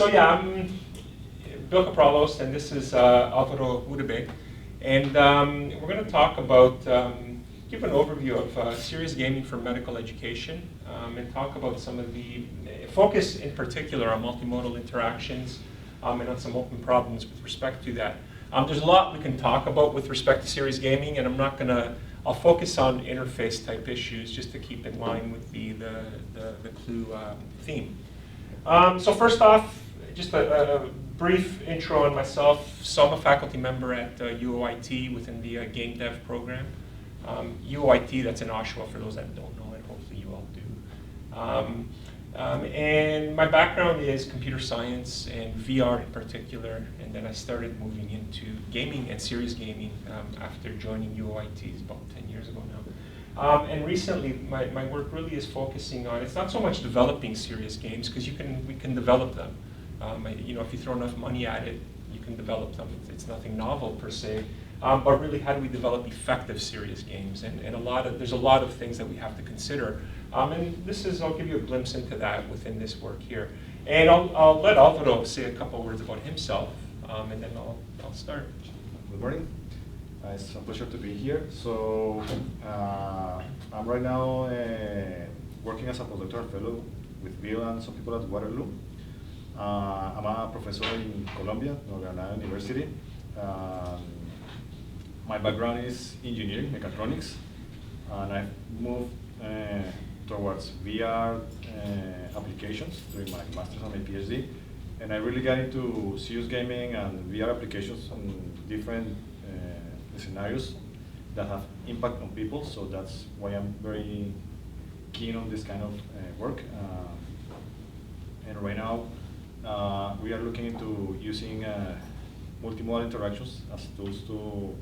So yeah, I'm Bill Kapralos, and this is Alvaro Uribe. And we're going to talk about, give an overview of serious gaming for medical education, and talk about some of the, focus in particular on multimodal interactions, and on some open problems with respect to that. There's a lot we can talk about with respect to serious gaming, and I'm not going to, I'll focus on interface type issues just to keep in line with the clue theme. So first off, just a brief intro on myself. So I'm a faculty member at UOIT within the game dev program. UOIT, that's in Oshawa for those that don't know it, hopefully you all do. And my background is computer science and VR in particular, and then I started moving into gaming and serious gaming after joining UOIT about 10 years ago now. And recently, my work really is focusing on, it's not so much developing serious games, because we can develop them. If you throw enough money at it, you can develop them. It's nothing novel per se. But really, how do we develop effective serious games? And there's a lot of things that we have to consider. And I'll give you a glimpse into that within this work here. And I'll let Alvaro say a couple words about himself, and then I'll start. Good morning. It's a pleasure to be here. So I'm right now working as a postdoctoral fellow with Bill and some people at Waterloo. I'm a professor in Colombia, Granada University. My background is engineering, mechatronics, and I've moved towards VR applications during my master's and my PhD. And I really got into serious gaming and VR applications on different scenarios that have impact on people. So that's why I'm very keen on this kind of work. And right now, we are looking into using multimodal interactions as tools to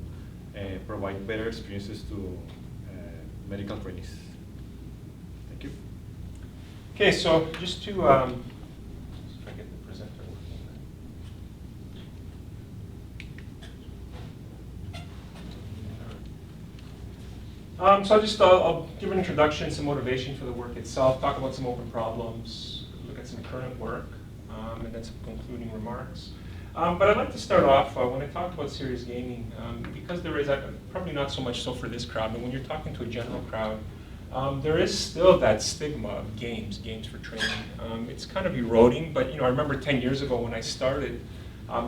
provide better experiences to medical trainees. Thank you. Okay, so just to, if I get the presenter working. I'll give an introduction, some motivation for the work itself, talk about some open problems, look at some current work, and then some concluding remarks. But I'd like to start off, when I talk about serious gaming, because there is, probably not so much so for this crowd, but when you're talking to a general crowd, there is still that stigma of games for training. It's kind of eroding, but I remember 10 years ago when I started,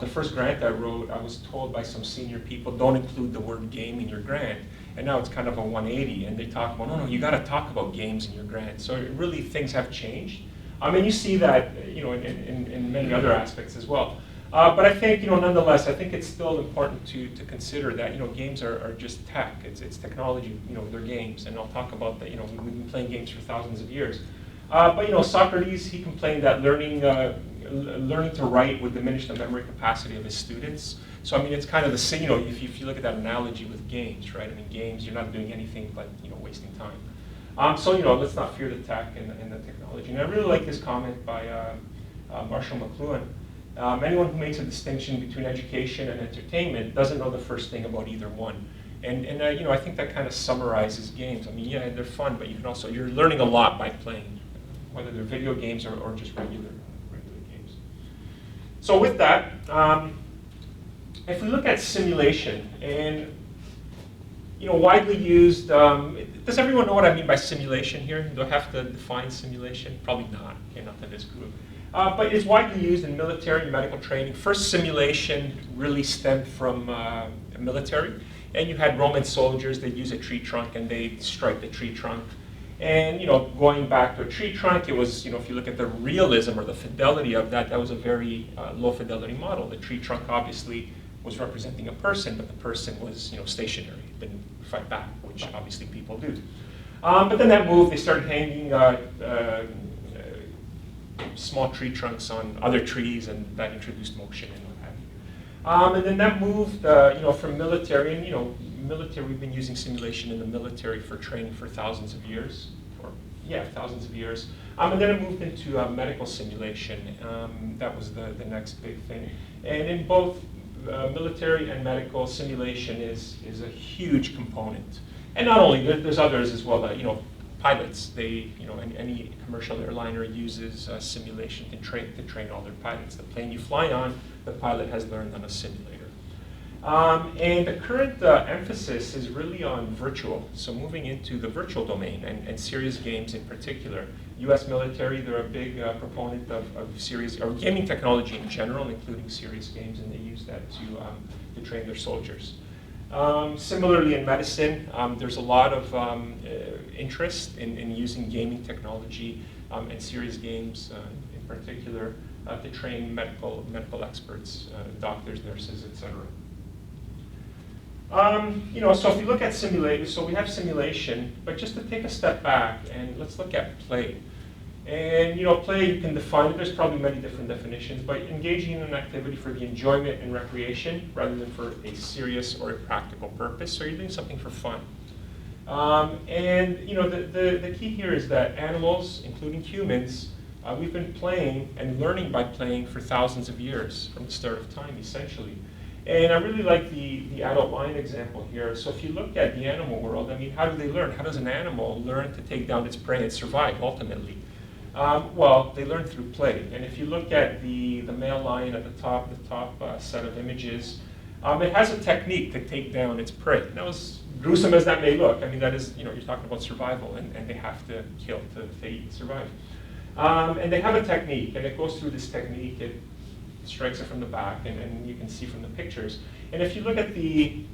the first grant I wrote, I was told by some senior people, don't include the word game in your grant. And now it's kind of a 180, and they talk about, no, you got to talk about games in your grant. So really, things have changed. You see that, in many other aspects as well. But I think, nonetheless, I think it's still important to consider that, games are just tech. It's technology. They're games, and I'll talk about that. We've been playing games for thousands of years. But Socrates, he complained that learning to write would diminish the memory capacity of his students. So it's kind of the same. If you look at that analogy with games, right? Games, you're not doing anything but wasting time. So let's not fear the tech and the technology. And I really like this comment by Marshall McLuhan. Anyone who makes a distinction between education and entertainment doesn't know the first thing about either one. And I think that kind of summarizes games. Yeah, they're fun, but you're learning a lot by playing, whether they're video games or just regular games. So with that, if we look at simulation, and widely used, does everyone know what I mean by simulation here? Do I have to define simulation? Probably not, not in this group. But it's widely used in military and medical training. First simulation really stemmed from military. And you had Roman soldiers, they'd use a tree trunk and they'd strike the tree trunk. And going back to a tree trunk, it was, if you look at the realism or the fidelity of that, that was a very low fidelity model. The tree trunk obviously was representing a person, but the person was stationary, didn't fight back, which obviously people do. But then that moved, they started hanging small tree trunks on other trees, and that introduced motion and what have you. And then that moved, from military, and military, we've been using simulation in the military for training for thousands of years, thousands of years. And then it moved into medical simulation. That was the next big thing. And in both military and medical, simulation is a huge component. And not only, there's others as well that, pilots. They, any commercial airliner uses simulation to train all their pilots. The plane you fly on, the pilot has learned on a simulator. And the current emphasis is really on virtual, so moving into the virtual domain and serious games in particular. US military, they're a big proponent of serious, or gaming technology in general, including serious games, and they use that to train their soldiers. Similarly in medicine, there's a lot of interest in using gaming technology and serious games in particular to train medical experts, doctors, nurses, etc. So if you look at simulation, so we have simulation, but just to take a step back and let's look at play. And play, you can define it, there's probably many different definitions, but engaging in an activity for the enjoyment and recreation rather than for a serious or a practical purpose, so you're doing something for fun. The key here is that animals, including humans, we've been playing and learning by playing for thousands of years, from the start of time, essentially. And I really like the adult lion example here. So if you look at the animal world, I mean, how do they learn? How does an animal learn to take down its prey and survive, ultimately? Well, they learn through play. And if you look at the male lion at the top set of images, it has a technique to take down its prey. Now, as gruesome as that may look, I mean, that is, you're talking about survival, and they have to kill to eat and survive. And they have a technique, and it goes through this technique. It strikes it from the back, and you can see from the pictures. And if you look at the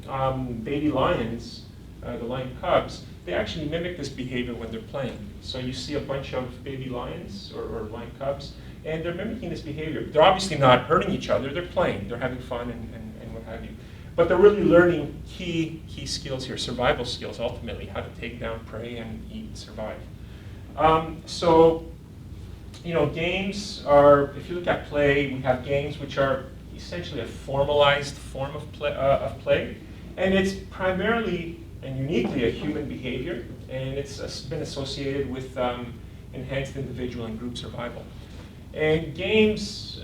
baby lions, the lion cubs, they actually mimic this behavior when they're playing. So you see a bunch of baby lions or lion cubs, and they're mimicking this behavior. They're obviously not hurting each other, they're playing, they're having fun and what have you. But they're really learning key skills here, survival skills, ultimately, how to take down prey and eat and survive. Games are, if you look at play, we have games which are essentially a formalized form of play, and it's primarily and uniquely a human behavior, and it's been associated with enhanced individual and group survival. And games,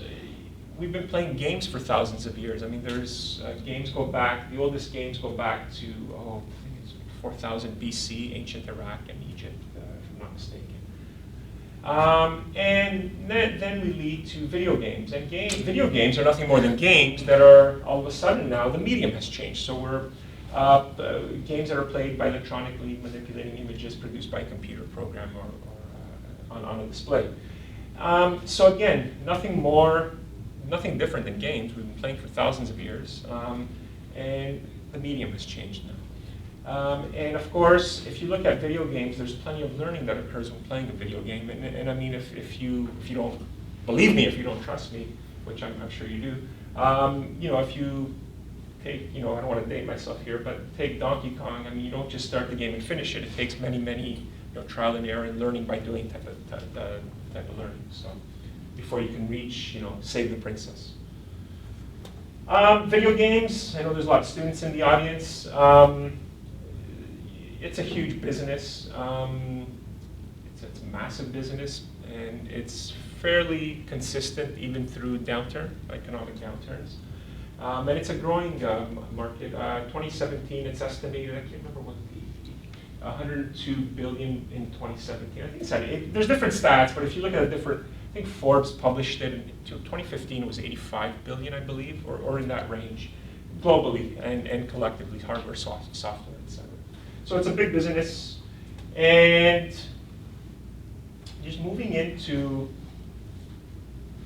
we've been playing games for thousands of years. I mean, there's games go back, the oldest games go back to, I think it's 4000 BC, ancient Iraq and Egypt, if I'm not mistaken. And then we lead to video games. And video games are nothing more than games that are, all of a sudden now, the medium has changed. So we're games that are played by electronically manipulating images produced by a computer program or on a display. So again, nothing different than games. We've been playing for thousands of years, and the medium has changed now. And of course, if you look at video games, there's plenty of learning that occurs when playing a video game. And I mean, if you don't believe me, if you don't trust me, which I'm sure you do, if you take, I don't want to date myself here, but take Donkey Kong. I mean, you don't just start the game and finish it. It takes many trial and error and learning by doing type of learning. So before you can reach, save the princess. Video games. I know there's a lot of students in the audience. It's a huge business. It's a massive business, and it's fairly consistent even through economic downturns. And it's a growing market. 2017, it's estimated, I can't remember what the 102 billion in 2017. I think there's different stats, but if you look at I think Forbes published it in 2015, it was 85 billion, I believe, or in that range, globally and collectively, hardware, software, etc. So it's a big business. And just moving into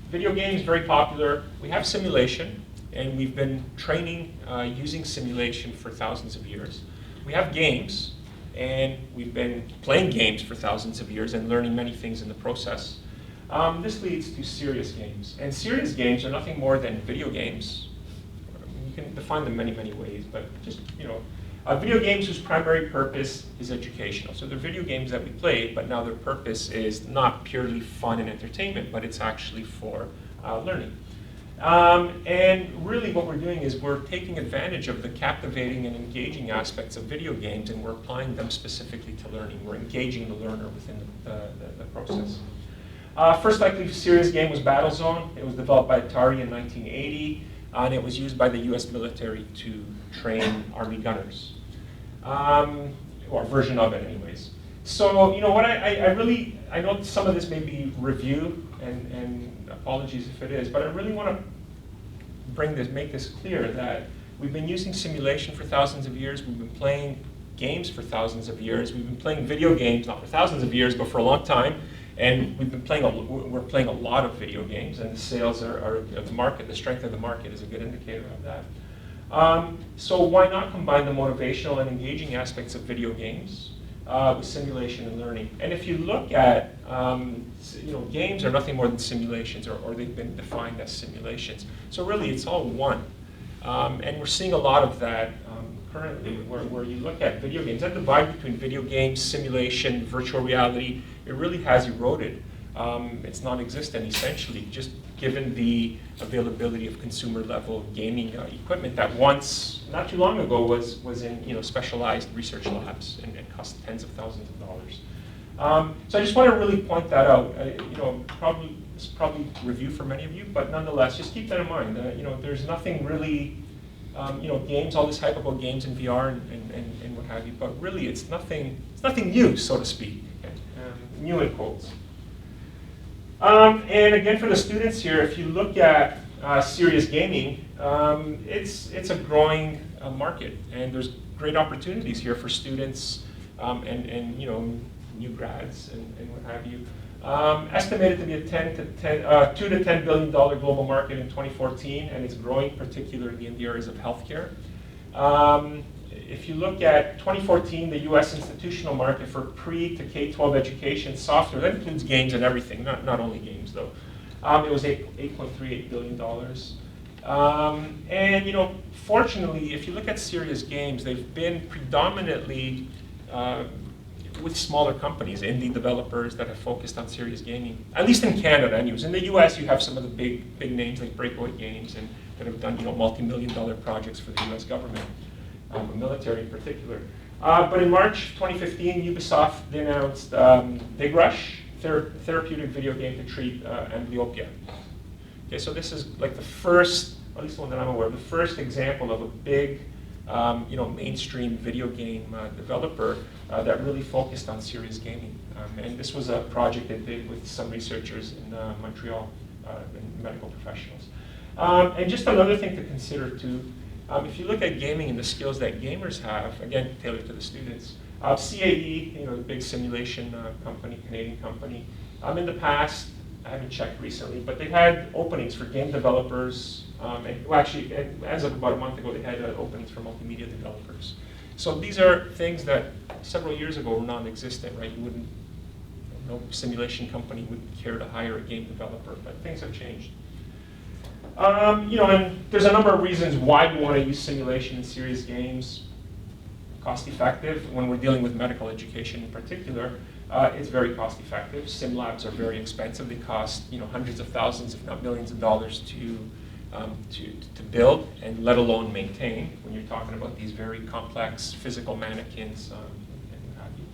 video games, very popular. We have simulation. And we've been training using simulation for thousands of years. We have games, and we've been playing games for thousands of years and learning many things in the process. This leads to serious games. And serious games are nothing more than video games. You can define them many ways, but just, video games whose primary purpose is educational. So they're video games that we play, but now their purpose is not purely fun and entertainment, but it's actually for learning. And really what we're doing is we're taking advantage of the captivating and engaging aspects of video games, and we're applying them specifically to learning. We're engaging the learner within the process. First likely serious game was Battlezone. It was developed by Atari in 1980, and it was used by the US military to train Army gunners, or a version of it anyways. So, you know, what I know some of this may be review, and apologies if it is, but I really want to make this clear that we've been using simulation for thousands of years. We've been playing games for thousands of years. We've been playing video games, not for thousands of years, but for a long time. And we're playing a lot of video games, and the sales are the market, the strength of the market is a good indicator of that. So why not combine the motivational and engaging aspects of video games with simulation and learning? And if you look at, you know, games are nothing more than simulations, or they've been defined as simulations. So really, it's all one. And we're seeing a lot of that currently, where you look at video games, that divide between video games, simulation, virtual reality, it really has eroded. It's non-existent, essentially, just given the availability of consumer-level gaming equipment that once, not too long ago, was in, you know, specialized research labs and cost tens of thousands of dollars. So I just want to really point that out. You know, it's probably review for many of you, but nonetheless, just keep that in mind. You know, there's nothing really, you know, games, all this hype about games and VR and what have you, but really it's nothing new, so to speak. Okay? New in quotes. And again, for the students here, if you look at serious gaming, it's a growing market, and there's great opportunities here for students and you know, new grads and what have you. Estimated to be a $2 to $10 billion global market in 2014, and it's growing particularly in the areas of healthcare. If you look at 2014, the US institutional market for pre to K-12 education software, that includes games and everything, not only games though, it was $8.38 billion. And you know, fortunately, if you look at serious games, they've been predominantly with smaller companies, indie developers that have focused on serious gaming, at least in Canada anyways. In the US, you have some of the big names like Breakaway Games and that have done, you know, multi-million-dollar projects for the US government, the military in particular. But in March 2015, Ubisoft announced Big Rush, therapeutic video game to treat amblyopia. Okay, so this is like the first, or at least the one that I'm aware of, the first example of a big, you know, mainstream video game developer that really focused on serious gaming. And this was a project they did with some researchers in Montreal, and medical professionals. And just another thing to consider too, if you look at gaming and the skills that gamers have, again, tailored to the students, CAE, you know, the big simulation company, Canadian company, in the past, I haven't checked recently, but they had openings for game developers, and well, actually, as of about a month ago, they had openings for multimedia developers. So these are things that several years ago were non-existent, right? You wouldn't, no simulation company would care to hire a game developer, but things have changed. You know, and there's a number of reasons why you want to use simulation in serious games. Cost effective, when we're dealing with medical education in particular, it's very cost effective. Sim labs are very expensive. They cost, you know, hundreds of thousands, if not millions of dollars to build, and let alone maintain, when you're talking about these very complex physical mannequins and what have you.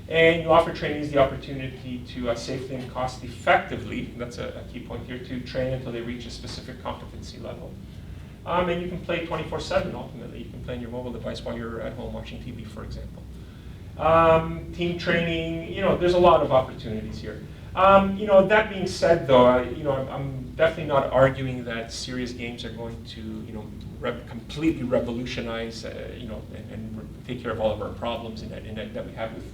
And you offer trainees the opportunity to safely and cost effectively, that's a key point here, to train until they reach a specific competency level. And you can play 24/7 ultimately. You can play on your mobile device while you're at home watching TV, for example. Team training, you know, there's a lot of opportunities here. You know, that being said, though, you know, I'm definitely not arguing that serious games are going to, you know, completely revolutionize, you know, and take care of all of our problems that we have with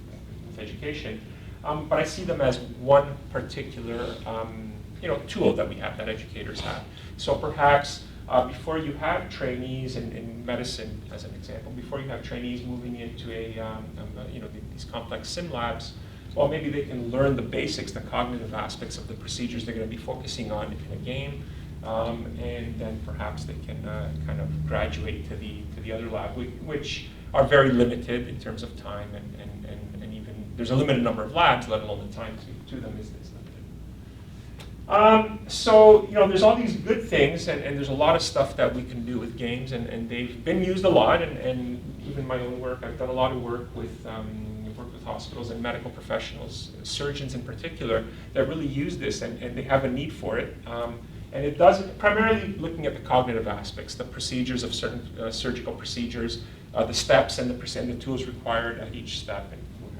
education. But I see them as one particular, you know, tool that we have, that educators have. So perhaps before you have trainees in medicine, as an example, before you have trainees moving into you know, these complex sim labs, well, maybe they can learn the basics, the cognitive aspects of the procedures they're going to be focusing on in a game, and then perhaps they can kind of graduate to the other lab, which are very limited in terms of time, and even there's a limited number of labs, let alone the time to them is limited. So, you know, there's all these good things, and there's a lot of stuff that we can do with games, and they've been used a lot, and even my own work, I've done a lot of work with hospitals and medical professionals, surgeons in particular, that really use this, and they have a need for it. And it does, primarily looking at the cognitive aspects, the procedures of certain surgical procedures, the steps and the tools required at each step, and what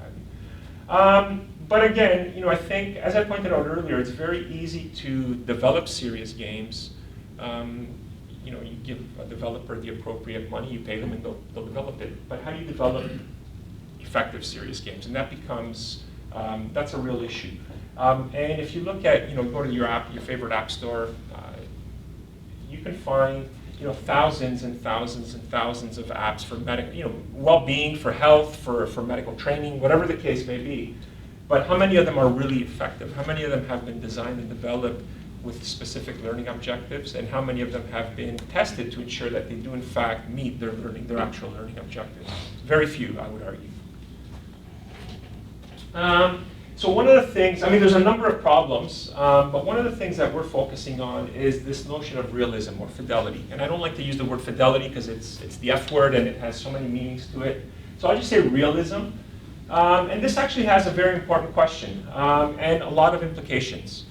But again, I think, as I pointed out earlier, it's very easy to develop serious games. You give a developer the appropriate money, you pay them, and they'll develop it. But how do you develop effective serious games? And that becomes, that's a real issue. And if you look at, go to your favorite app store, you can find, thousands and thousands and thousands of apps for medical, well-being, for health, for medical training, whatever the case may be. But how many of them are really effective? How many of them have been designed and developed with specific learning objectives? And how many of them have been tested to ensure that they do in fact meet their actual learning objectives? Very few, I would argue. So one of the things, there's a number of problems, but one of the things that we're focusing on is this notion of realism or fidelity. And I don't like to use the word fidelity because it's the F word and it has so many meanings to it. So I'll just say realism. And this actually has a very important question and a lot of implications.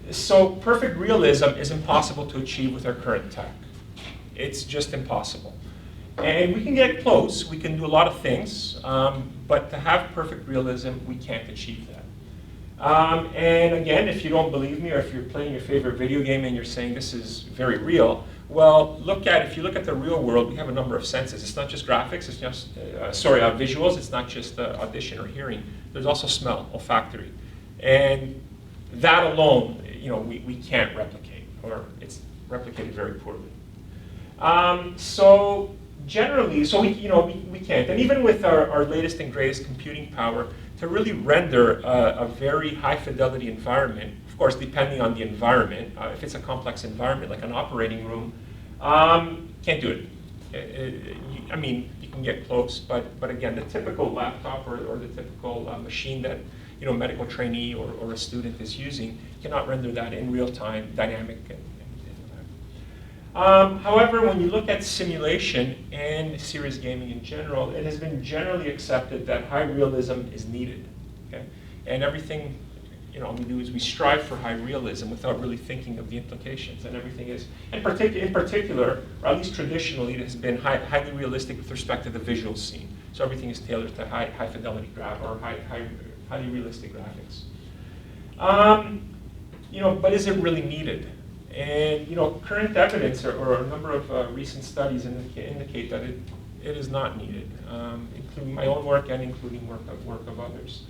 So perfect realism is impossible to achieve with our current tech. It's just impossible. And we can get close, we can do a lot of things, but to have perfect realism, we can't achieve that. And again, if you don't believe me, or if you're playing your favorite video game and you're saying this is very real, well, if you look at the real world, we have a number of senses. It's not just graphics, it's just, visuals, it's not just audition or hearing. There's also smell, olfactory. And that alone, we can't replicate, or it's replicated very poorly. So generally, we can't. And even with our latest and greatest computing power, to really render a very high fidelity environment, of course, depending on the environment, if it's a complex environment like an operating room, can't do it. You can get close, but again, the typical laptop or the typical machine that medical trainee or a student is using cannot render that in real time, dynamic. However, when you look at simulation and serious gaming in general, it has been generally accepted that high realism is needed. Okay? And everything we do is we strive for high realism without really thinking of the implications. And everything is, in particular, or at least traditionally, it has been highly realistic with respect to the visual scene. So everything is tailored to high fidelity or highly realistic graphics. But is it really needed? And current evidence or a number of recent studies indicate that it is not needed, including my own work and including work of others.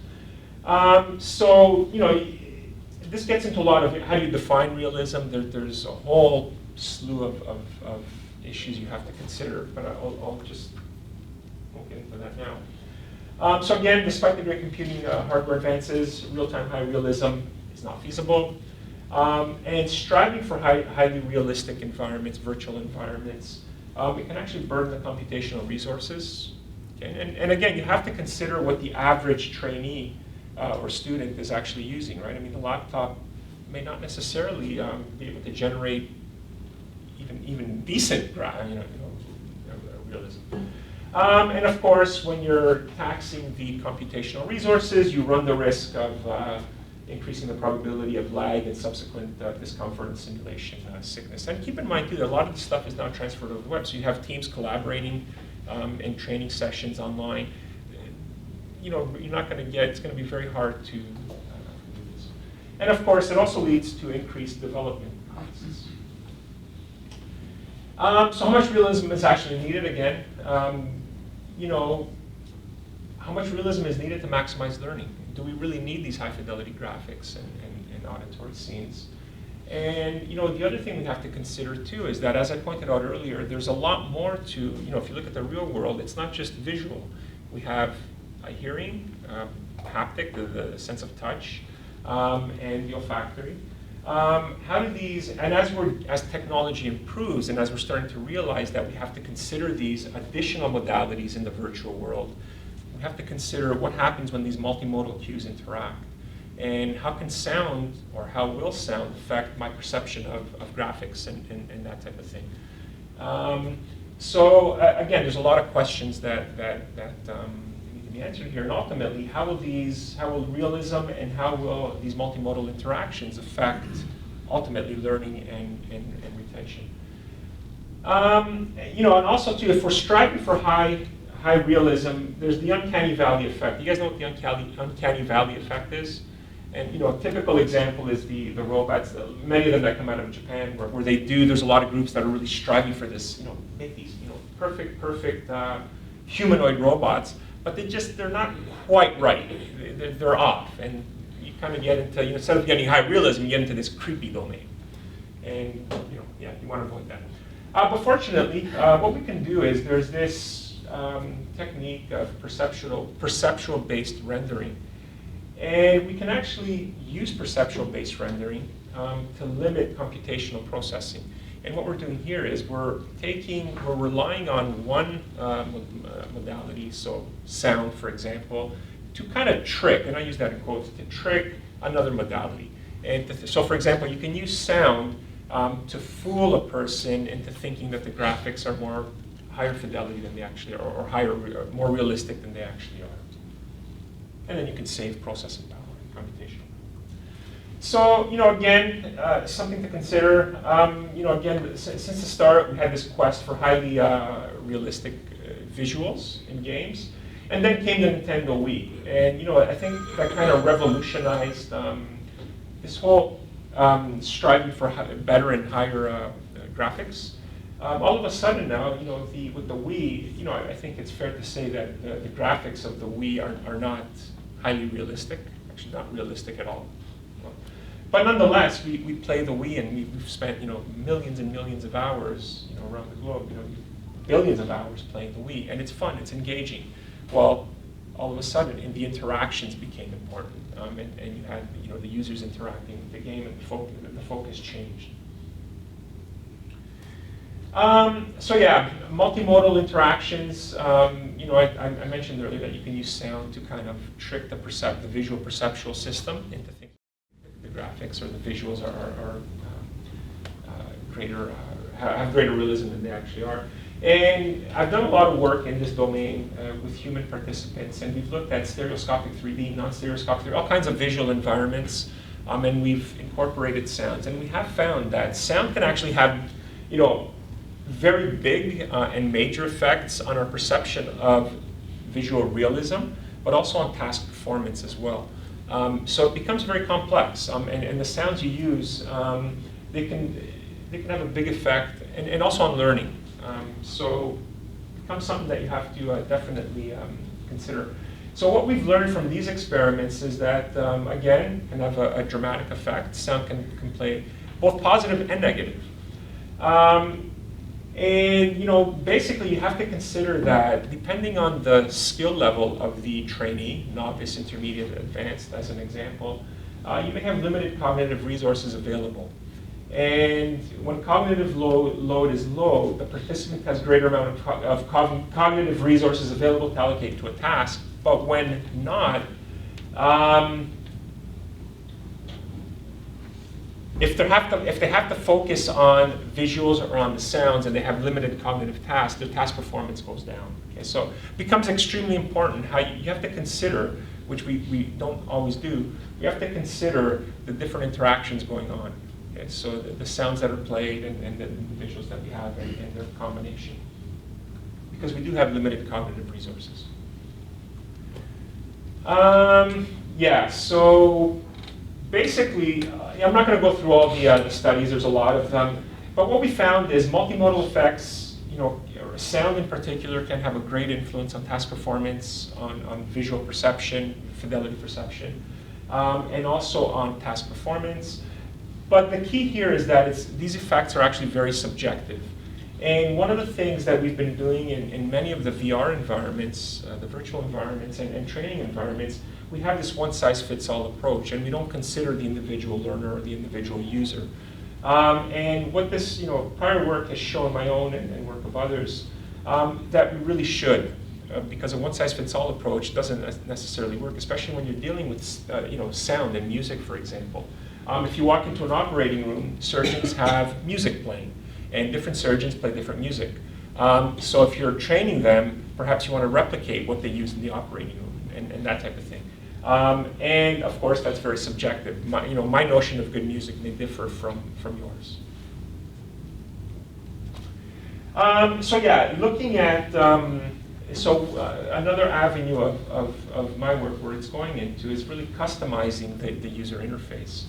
This gets into a lot of how do you define realism. There's a whole slew of issues you have to consider, but I'll just won't get into that now. So again, despite the great computing hardware advances, real-time high realism is not feasible. And striving for highly realistic environments, virtual environments, it can actually burden the computational resources. Okay? And again, you have to consider what the average trainee or student is actually using, right? The laptop may not necessarily be able to generate even decent realism. And of course, when you're taxing the computational resources, you run the risk of increasing the probability of lag and subsequent discomfort and simulation sickness. And keep in mind too that a lot of this stuff is now transferred over the web. So you have teams collaborating in training sessions online. You're not going to get, it's going to be very hard to do this. And of course, it also leads to increased development costs. So how much realism is actually needed again? How much realism is needed to maximize learning? Do we really need these high fidelity graphics and auditory scenes? And the other thing we have to consider too is that, as I pointed out earlier, there's a lot more to, if you look at the real world, it's not just visual. We have hearing, haptic, the sense of touch, and the olfactory. How do these, and as technology improves and as we're starting to realize that we have to consider these additional modalities in the virtual world, we have to consider what happens when these multimodal cues interact. And how can sound, or how will sound, affect my perception of graphics and that type of thing. Again, there's a lot of questions that need to be answered here. And ultimately, how will realism and how will these multimodal interactions affect ultimately learning and retention? And also too, if we're striving for high high realism, there's the uncanny valley effect. You guys know what the uncanny valley effect is? And a typical example is the robots, many of them that come out of Japan, where there's a lot of groups that are really striving for this, make these, perfect humanoid robots, but they're not quite right. They're off, and you kind of get into, instead of getting high realism, you get into this creepy domain. And, you want to avoid that. But fortunately, what we can do is there's this technique of perceptual-based rendering. And we can actually use perceptual-based rendering to limit computational processing. And what we're doing here is we're relying on one modality, so sound, for example, to kind of trick, and I use that in quotes, to trick another modality. And so, for example, you can use sound to fool a person into thinking that the graphics are higher fidelity than they actually are, or more realistic than they actually are. And then you can save processing power and computation. So, again, something to consider. Again, since the start, we had this quest for highly realistic visuals in games. And then came the Nintendo Wii. And, I think that kind of revolutionized this whole striving for better and higher graphics. All of a sudden now, with the Wii, I think it's fair to say that the graphics of the Wii are not highly realistic, actually not realistic at all. But nonetheless, we play the Wii, and we've spent millions and millions of hours around the globe, billions of hours playing the Wii, and it's fun, it's engaging. Well, all of a sudden, the interactions became important, and you had the users interacting with the game, and the focus changed. So yeah, multimodal interactions. I mentioned earlier that you can use sound to kind of trick the visual perceptual system into thinking the graphics or the visuals have greater realism than they actually are. And I've done a lot of work in this domain with human participants, and we've looked at stereoscopic 3D, non-stereoscopic 3D, all kinds of visual environments, and we've incorporated sounds. And we have found that sound can actually have, very big and major effects on our perception of visual realism, but also on task performance as well. So it becomes very complex, and the sounds you use, they can have a big effect, and also on learning. So it becomes something that you have to definitely consider. So what we've learned from these experiments is that, again, can have a dramatic effect. Sound can play both positive and negative. And basically you have to consider that depending on the skill level of the trainee, novice, intermediate, advanced, as an example, you may have limited cognitive resources available. And when cognitive load is low, the participant has greater amount of cognitive resources available to allocate to a task. But when not, if they have to focus on visuals or on the sounds and they have limited cognitive tasks, their task performance goes down. Okay, so it becomes extremely important how you have to consider, which we don't always do, you have to consider the different interactions going on. Okay, so the sounds that are played and the visuals that we have and their combination. Because we do have limited cognitive resources. Yeah, so basically, I'm not going to go through all the studies, there's a lot of them, but what we found is multimodal effects, sound in particular can have a great influence on task performance, on visual perception, fidelity perception, and also on task performance. But the key here is that these effects are actually very subjective. And one of the things that we've been doing in many of the VR environments, the virtual environments and training environments, we have this one-size-fits-all approach, and we don't consider the individual learner or the individual user. And what this prior work has shown, my own and work of others, that we really should, because a one-size-fits-all approach doesn't necessarily work, especially when you're dealing with sound and music, for example. If you walk into an operating room, surgeons have music playing, and different surgeons play different music. So if you're training them, perhaps you want to replicate what they use in the operating room and that type of thing. And of course, that's very subjective. My notion of good music may differ from yours. So yeah, looking at So another avenue of my work where it's going into is really customizing the user interface.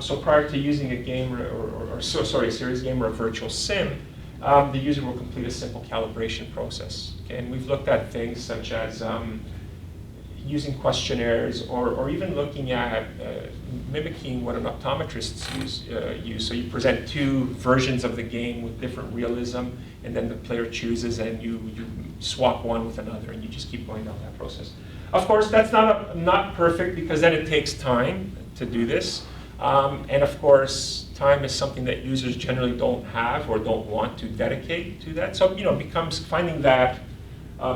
So prior to using a game a series game or a virtual sim, the user will complete a simple calibration process. Okay? And we've looked at things such as using questionnaires or even looking at mimicking what an optometrist use. So you present two versions of the game with different realism, and then the player chooses and you swap one with another, and you just keep going down that process. Of course, that's not perfect, because then it takes time to do this. And of course, time is something that users generally don't have or don't want to dedicate to that. So it becomes finding that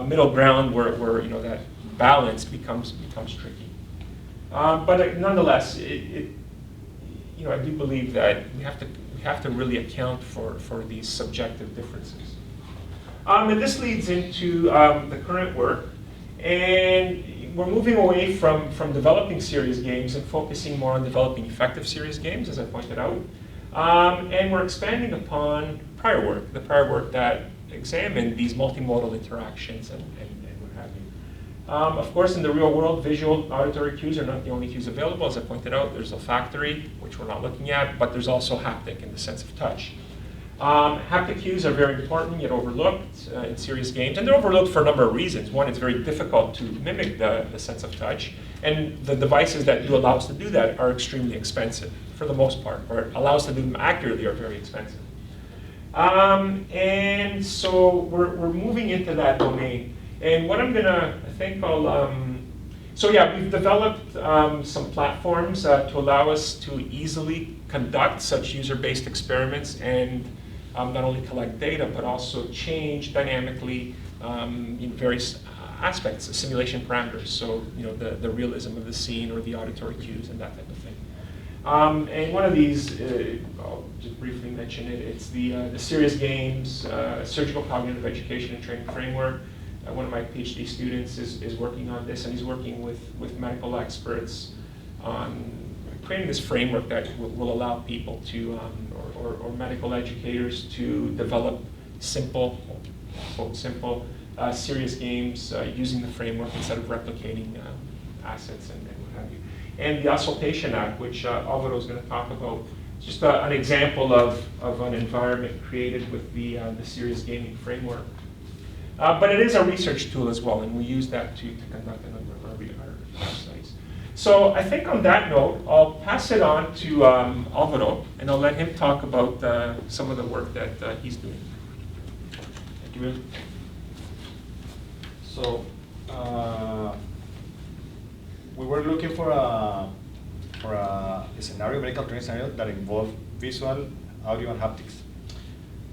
middle ground where that balance becomes tricky. But nonetheless, I do believe that we have to really account for these subjective differences. And this leads into the current work. And we're moving away from developing serious games and focusing more on developing effective serious games, as I pointed out. And we're expanding upon the prior work that examined these multimodal interactions and what have you. Of course, in the real world, visual, auditory cues are not the only cues available. As I pointed out, there's olfactory, which we're not looking at, but there's also haptic in the sense of touch. Haptic cues are very important, yet overlooked in serious games. And they're overlooked for a number of reasons. One, it's very difficult to mimic the sense of touch. And the devices that do allow us to do that are extremely expensive, for the most part, or allow us to do them accurately are very expensive. And so we're moving into that domain. And what I'm gonna, we've developed some platforms to allow us to easily conduct such user-based experiments and not only collect data, but also change dynamically in various aspects, simulation parameters. So the realism of the scene or the auditory cues and that type of thing. And one of these, I'll just briefly mention it, it's the Serious Games Surgical Cognitive Education and Training Framework. One of my PhD students is working on this, and he's working with medical experts on creating this framework that will allow people to, or medical educators to develop simple, quote simple, serious games using the framework instead of replicating assets and what have you. And the Auscultation Act, which Alvaro is going to talk about, just an example of an environment created with the serious gaming framework. But it is a research tool as well, and we use that to conduct a number of our studies. So I think on that note, I'll pass it on to Alvaro, and I'll let him talk about some of the work that he's doing. Thank you, Bill. So we were looking for a scenario, medical training scenario that involved visual, audio, and haptics.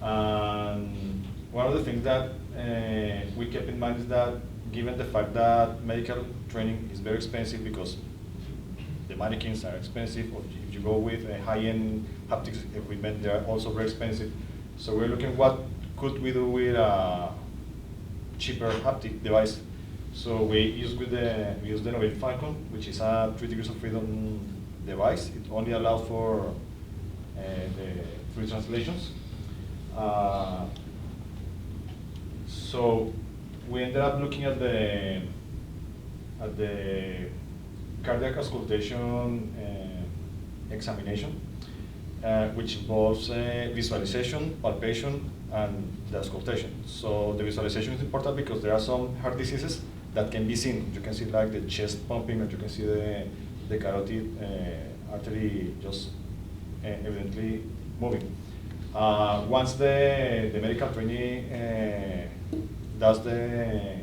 And one of the things that we kept in mind is that given the fact that medical training is very expensive because the mannequins are expensive, or if you go with a high-end haptics equipment, they are also very expensive. So we're looking what could we do with a cheaper haptic device. So we use the Nueva Falcon, which is a 3 degrees of freedom device. It only allows for the free translations. So we ended up looking at the cardiac auscultation examination, which involves visualization, palpation, and the auscultation. So the visualization is important because there are some heart diseases that can be seen. You can see like the chest pumping, and you can see the carotid artery just evidently moving. Once the medical trainee does the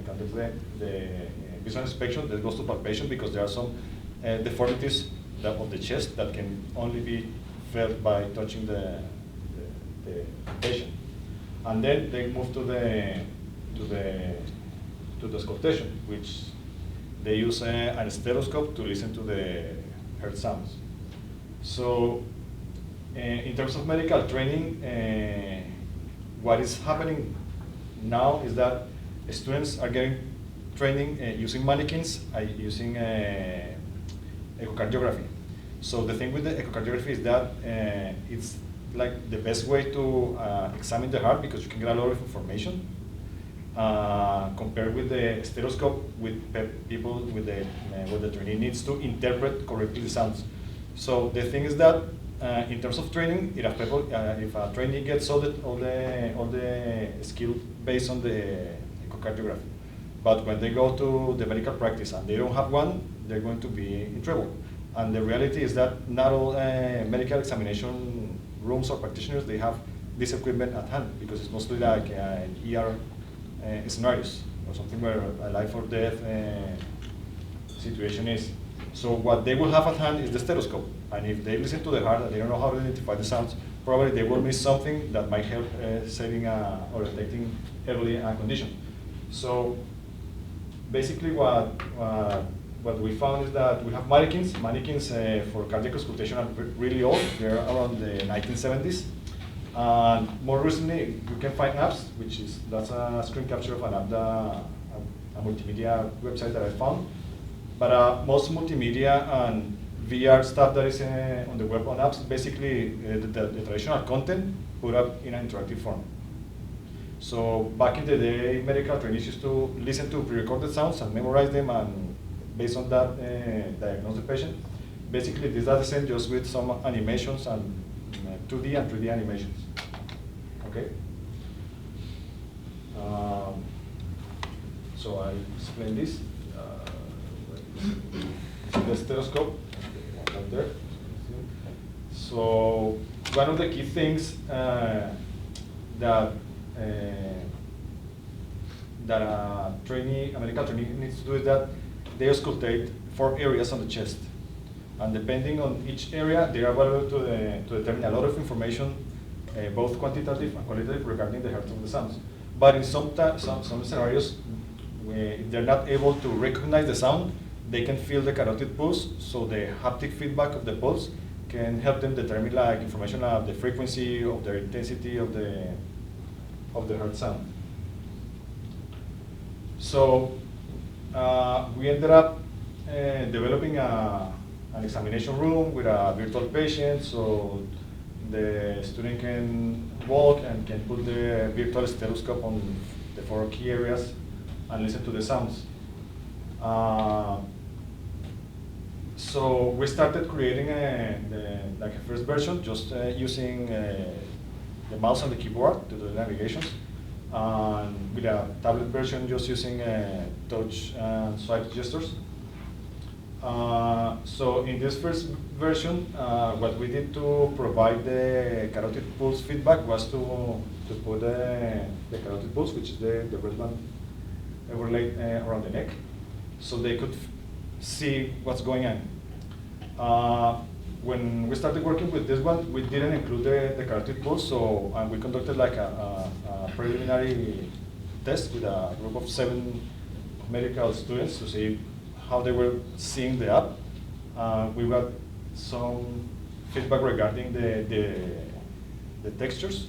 visual inspection, that goes to palpation because there are some deformities of the chest that can only be felt by touching the patient. And then they move to the auscultation, which they use a stethoscope to listen to the heart sounds. So in terms of medical training, what is happening now is that students are getting training using mannequins, using echocardiography. So the thing with the echocardiography is that it's like the best way to examine the heart because you can get a lot of information. compared with the stethoscope with people with what the trainee needs to interpret correctly the sounds. So the thing is that in terms of training, if a trainee gets all the skill based on the echocardiography, but when they go to the medical practice and they don't have one, they're going to be in trouble. And the reality is that not all medical examination rooms or practitioners, they have this equipment at hand, because it's mostly like ER scenarios or something where a life or death situation is. So what they will have at hand is the stethoscope, and if they listen to the heart and they don't know how to identify the sounds, probably they will miss something that might help saving or detecting early a condition. So basically what we found is that we have mannequins. Mannequins for cardiac auscultation are really old. They're around the 1970s. And more recently, you can find apps, that's a screen capture of an app, a multimedia website that I found. But most multimedia and VR stuff that is on the web on apps, basically the traditional content put up in an interactive form. So back in the day, medical trainees used to listen to pre-recorded sounds and memorize them, and based on that, diagnose the patient. Basically, this data set just with some animations and 2D and 3D animations. Okay. So I explain this. The stethoscope right there. So one of the key things that a medical trainee needs to do is that they auscultate 4 areas on the chest. And depending on each area, they are able to determine a lot of information, both quantitative and qualitative, regarding the health of the sounds. But in some scenarios, if they're not able to recognize the sound, they can feel the carotid pulse, so the haptic feedback of the pulse can help them determine like information of the frequency, of the intensity of the heart sound. So we ended up developing an examination room with a virtual patient, so the student can walk and can put the virtual stethoscope on the 4 key areas and listen to the sounds. So we started creating like a first version, just using the mouse and the keyboard to do the navigations, and with a tablet version just using touch and swipe gestures. So in this first version, what we did to provide the carotid pulse feedback was to put the carotid pulse, which is the red band overlaid around the neck, so they could see what's going on. When we started working with this one, we didn't include the carotid pulse, so we conducted like a preliminary test with a group of 7 medical students to see how they were seeing the app. We got some feedback regarding the textures,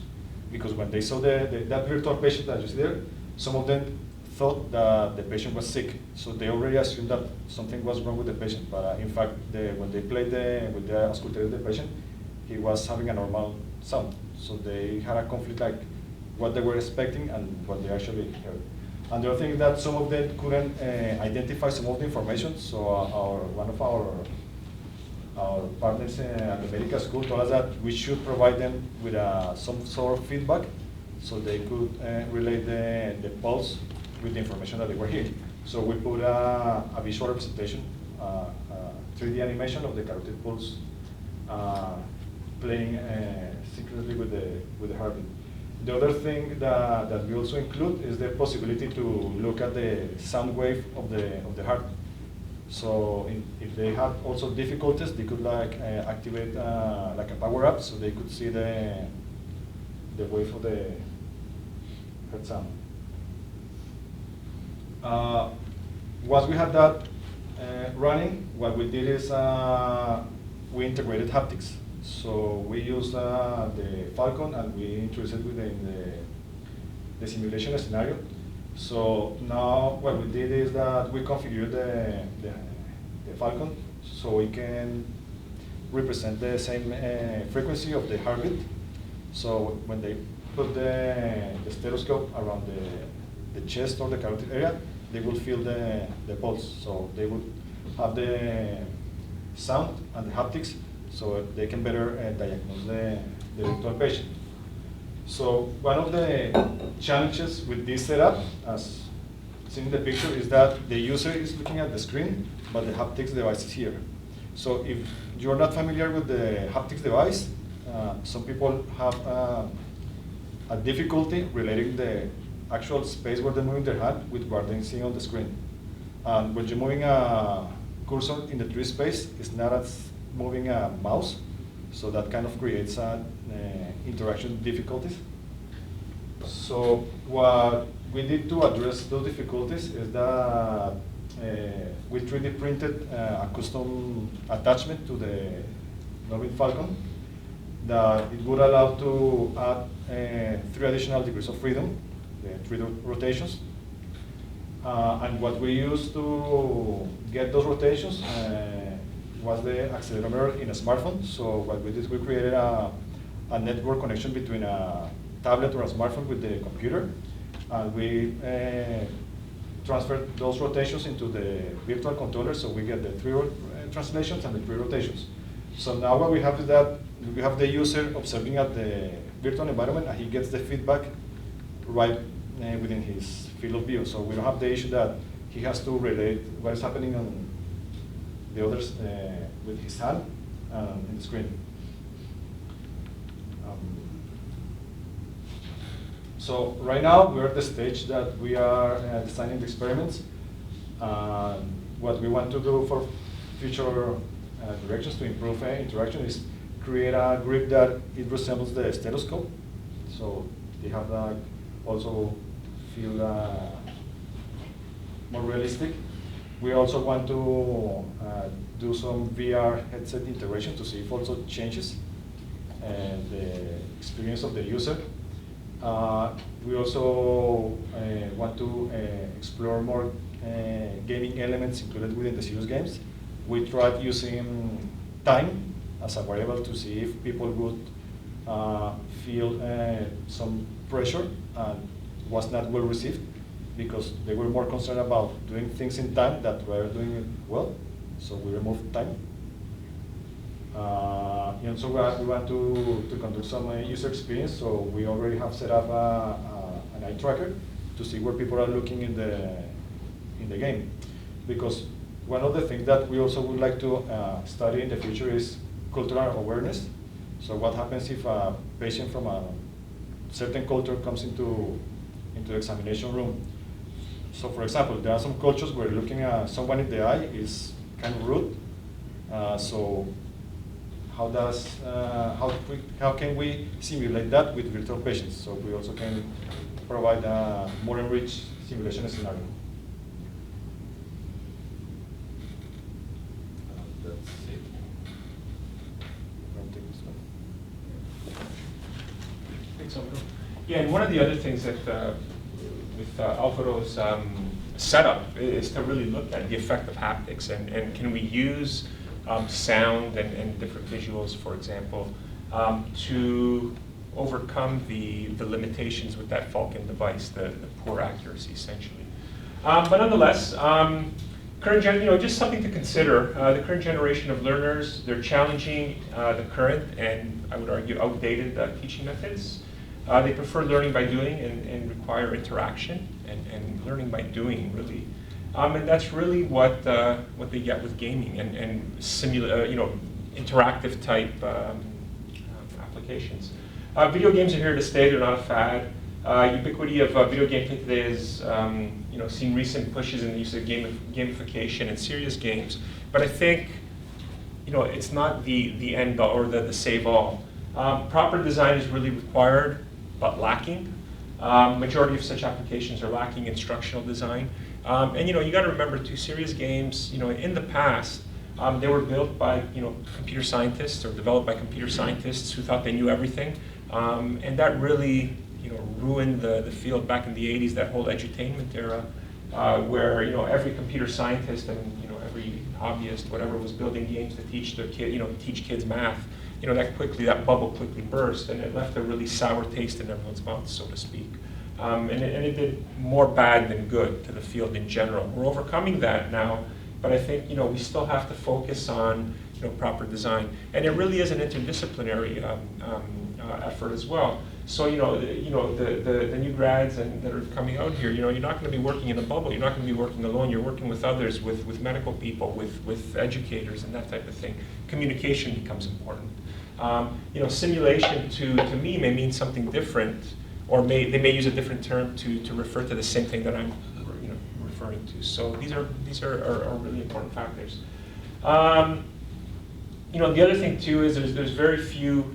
because when they saw that virtual patient that is there, some of them thought that the patient was sick, so they already assumed that something was wrong with the patient. But in fact, when they played with the auscultated the patient, he was having a normal sound. So they had a conflict like what they were expecting and what they actually heard. And the other thing is that some of them couldn't identify some of the information. So one of our partners at the medical school told us that we should provide them with some sort of feedback, so they could relate the pulse with the information that they were hearing. So we put a visual representation, 3D animation of the carotid pulse playing synchronously with the heartbeat. The other thing that we also include is the possibility to look at the sound wave of the heart. So if they have also difficulties, they could like activate like a power up, so they could see the wave of the heart sound. Once we had that running, what we did is we integrated haptics. So we used the Falcon and we introduced it within the simulation scenario. So now what we did is that we configured the Falcon so we can represent the same frequency of the heartbeat. So when they put the stethoscope around the the chest or the carotid area, they will feel the pulse. So they would have the sound and the haptics, so they can better diagnose the virtual patient. So one of the challenges with this setup, as seen in the picture, is that the user is looking at the screen, but the haptics device is here. So if you're not familiar with the haptics device, some people have a difficulty relating the actual space where they're moving their hand with what they're seeing on the screen. And when you're moving a cursor in the 3D space, it's not as moving a mouse, so that kind of creates interaction difficulties. So what we did to address those difficulties is that we 3D printed a custom attachment to the Novin Falcon that it would allow to add 3 additional degrees of freedom, the 3 rotations. And what we used to get those rotations was the accelerometer in a smartphone. So what we did, we created a network connection between a tablet or a smartphone with the computer. And we transferred those rotations into the virtual controller, so we get the 3 translations and the 3 rotations. So now what we have is that we have the user observing at the virtual environment, and he gets the feedback right within his field of view. So we don't have the issue that he has to relate what is happening on the others with his hand in the screen. So right now we're at the stage that we are designing the experiments. What we want to do for future directions to improve interaction is create a grip that it resembles the stethoscope. So they have that also feel more realistic. We also want to do some VR headset integration to see if also changes the experience of the user. We also want to explore more gaming elements included within the serious games. We tried using time as a variable to see if people would feel some pressure and was not well received, because they were more concerned about doing things in time that were doing it well. So we removed time. And so we want to conduct some user experience. So we already have set up an eye tracker to see where people are looking in the game. Because one of the things that we also would like to study in the future is cultural awareness. So what happens if a patient from a certain culture comes into the examination room? So for example, there are some cultures where looking at someone in the eye is kind of rude. So how can we simulate that with virtual patients? So we also can provide a more enriched simulation scenario. That's it. Thanks, Alvaro. Yeah, and one of the other things that with Alvaro's setup is to really look at the effect of haptics, and can we use sound and different visuals, for example, to overcome the limitations with that Falcon device, the poor accuracy, essentially. But nonetheless, just something to consider. The current generation of learners, they're challenging the current and I would argue outdated teaching methods. They prefer learning by doing and require interaction and learning by doing, really. And that's really what they get with gaming and interactive type applications. Video games are here to stay. They're not a fad. Ubiquity of video gameplay today is seen recent pushes in the use of gamification in serious games. But I think it's not the end all or the save all. Proper design is really required, but lacking. Majority of such applications are lacking instructional design. And you got to remember too, serious games, in the past, they were built by computer scientists or developed by computer scientists who thought they knew everything, and that really ruined the field back in the 80s. That whole edutainment era, where every computer scientist and every hobbyist, whatever, was building games to teach their teach kids math. That bubble quickly burst, and it left a really sour taste in everyone's mouth, so to speak. and it did more bad than good to the field in general. We're overcoming that now, but I think we still have to focus on proper design, and it really is an interdisciplinary effort as well. So the new grads that are coming out here, you're not going to be working in a bubble. You're not going to be working alone. You're working with others, with medical people, with educators, and that type of thing. Communication becomes important. Simulation to me may mean something different, or they may use a different term to refer to the same thing that I'm referring to. So these are really important factors. The other thing too is there's very few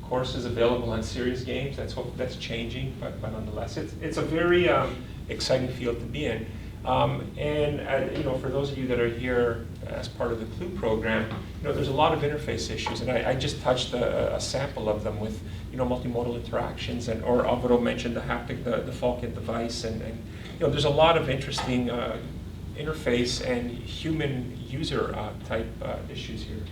courses available on serious games. That's changing, but nonetheless, it's a very exciting field to be in. For those of you that are here as part of the CLUE program, there's a lot of interface issues, and I just touched a sample of them with multimodal interactions, or Alvaro mentioned the haptic, the Falcon device, and there's a lot of interesting interface and human user type issues here.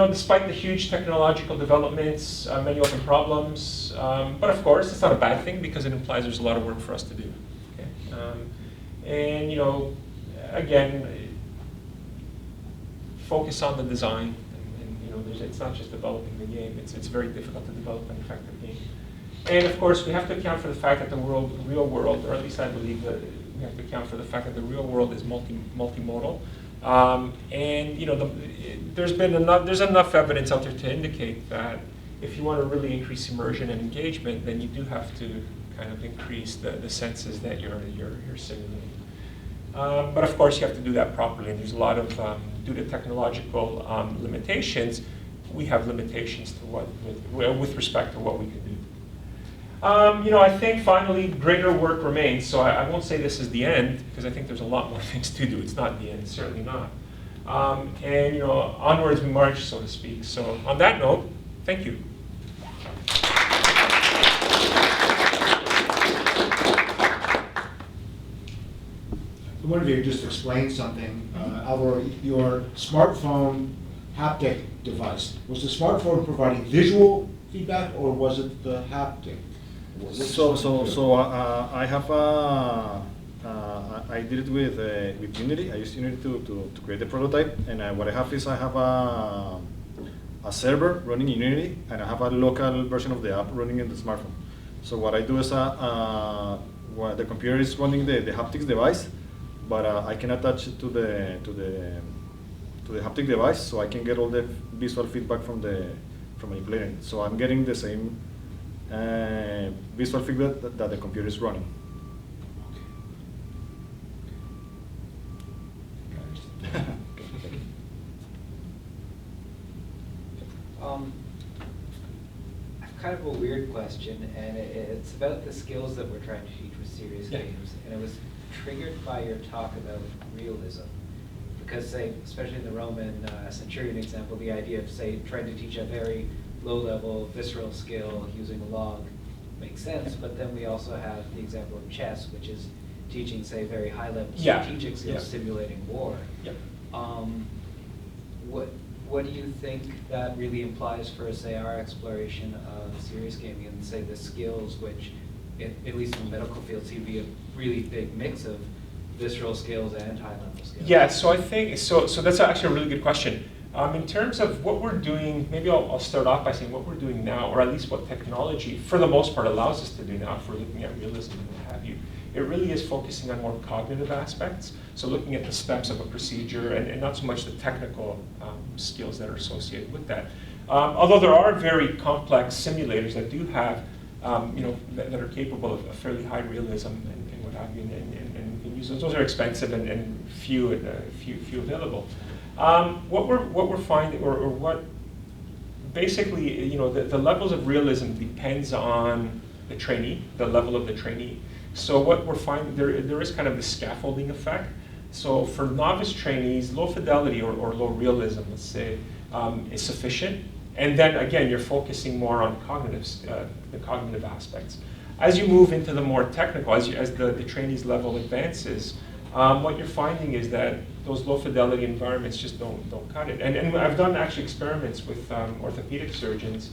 Despite the huge technological developments, many open problems, but of course it's not a bad thing because it implies there's a lot of work for us to do. Okay? Again, focus on the design. It's not just developing the game. It's very difficult to develop an effective game. And of course, we have to account for the fact that the real world, or at least I believe that we have to account for the fact that the real world is multimodal. There's enough evidence out there to indicate that if you want to really increase immersion and engagement, then you do have to kind of increase the senses that you're simulating. But of course, you have to do that properly, and there's a lot of, due to technological limitations, we have limitations to with respect to what we can do. I think finally greater work remains. So I won't say this is the end, because I think there's a lot more things to do. It's not the end, certainly not. Onwards we march, so to speak. So on that note, thank you. I wonder if you could just explain something. Alvaro, your smartphone haptic device, was the smartphone providing visual feedback, or was it the haptic? I have I did it with Unity. I used Unity to create the prototype, and what I have is a server running in Unity, and I have a local version of the app running in the smartphone. So what I do is the computer is running the haptics device, but I can attach it to the haptic device, so I can get all the visual feedback from manipulating. So I'm getting the same visual feedback that the computer is running. I've kind of a weird question, and it's about the skills that we're trying to teach with serious games, and it was triggered by your talk about realism. Because, say, especially in the Roman centurion example, the idea of, say, trying to teach a very low-level visceral skill using a log makes sense, but then we also have the example of chess, which is teaching, say, very high-level strategic skills, simulating war. Yep. What do you think that really implies for, say, our exploration of serious gaming and, say, the skills which, at least in the medical field, seem to be a really big mix of visceral skills and high-level skills? Yeah, so I think, so that's actually a really good question. In terms of what we're doing, maybe I'll start off by saying what we're doing now, or at least what technology, for the most part, allows us to do now, if we're looking at realism and what have you. It really is focusing on more cognitive aspects, so looking at the steps of a procedure and not so much the technical skills that are associated with that. Although there are very complex simulators that do have, that are capable of a fairly high realism and what have you, and use those. Those are expensive and few available. What we're finding, or what basically, the levels of realism depends on the trainee, the level of the trainee. So what we're finding, there is kind of the scaffolding effect. So for novice trainees, low fidelity or low realism, let's say, is sufficient. And then again, you're focusing more on the cognitive aspects. As you move into the more technical, as the trainee's level advances, what you're finding is that those low fidelity environments just don't cut it. And I've done actually experiments with orthopedic surgeons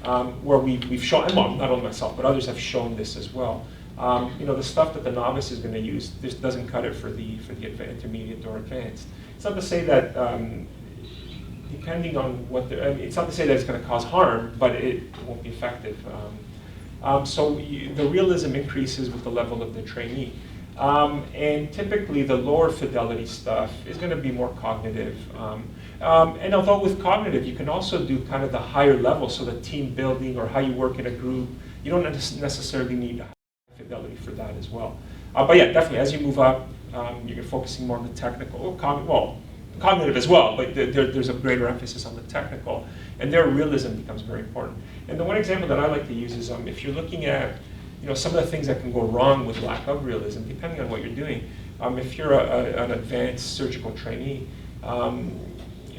where we've shown, and well, not only myself, but others have shown this as well. The stuff that the novice is going to use, this doesn't cut it for the intermediate or advanced. It's not to say that, depending on what it's not to say that it's going to cause harm, but it won't be effective. So the realism increases with the level of the trainee. And typically the lower fidelity stuff is going to be more cognitive. And although with cognitive, you can also do kind of the higher level, so the team building or how you work in a group, you don't necessarily need high fidelity for that as well. But yeah, definitely, as you move up, you're focusing more on the technical, cognitive as well, but there's a greater emphasis on the technical, and there realism becomes very important. And the one example that I like to use is if you're looking at some of the things that can go wrong with lack of realism, depending on what you're doing. If you're an advanced surgical trainee, and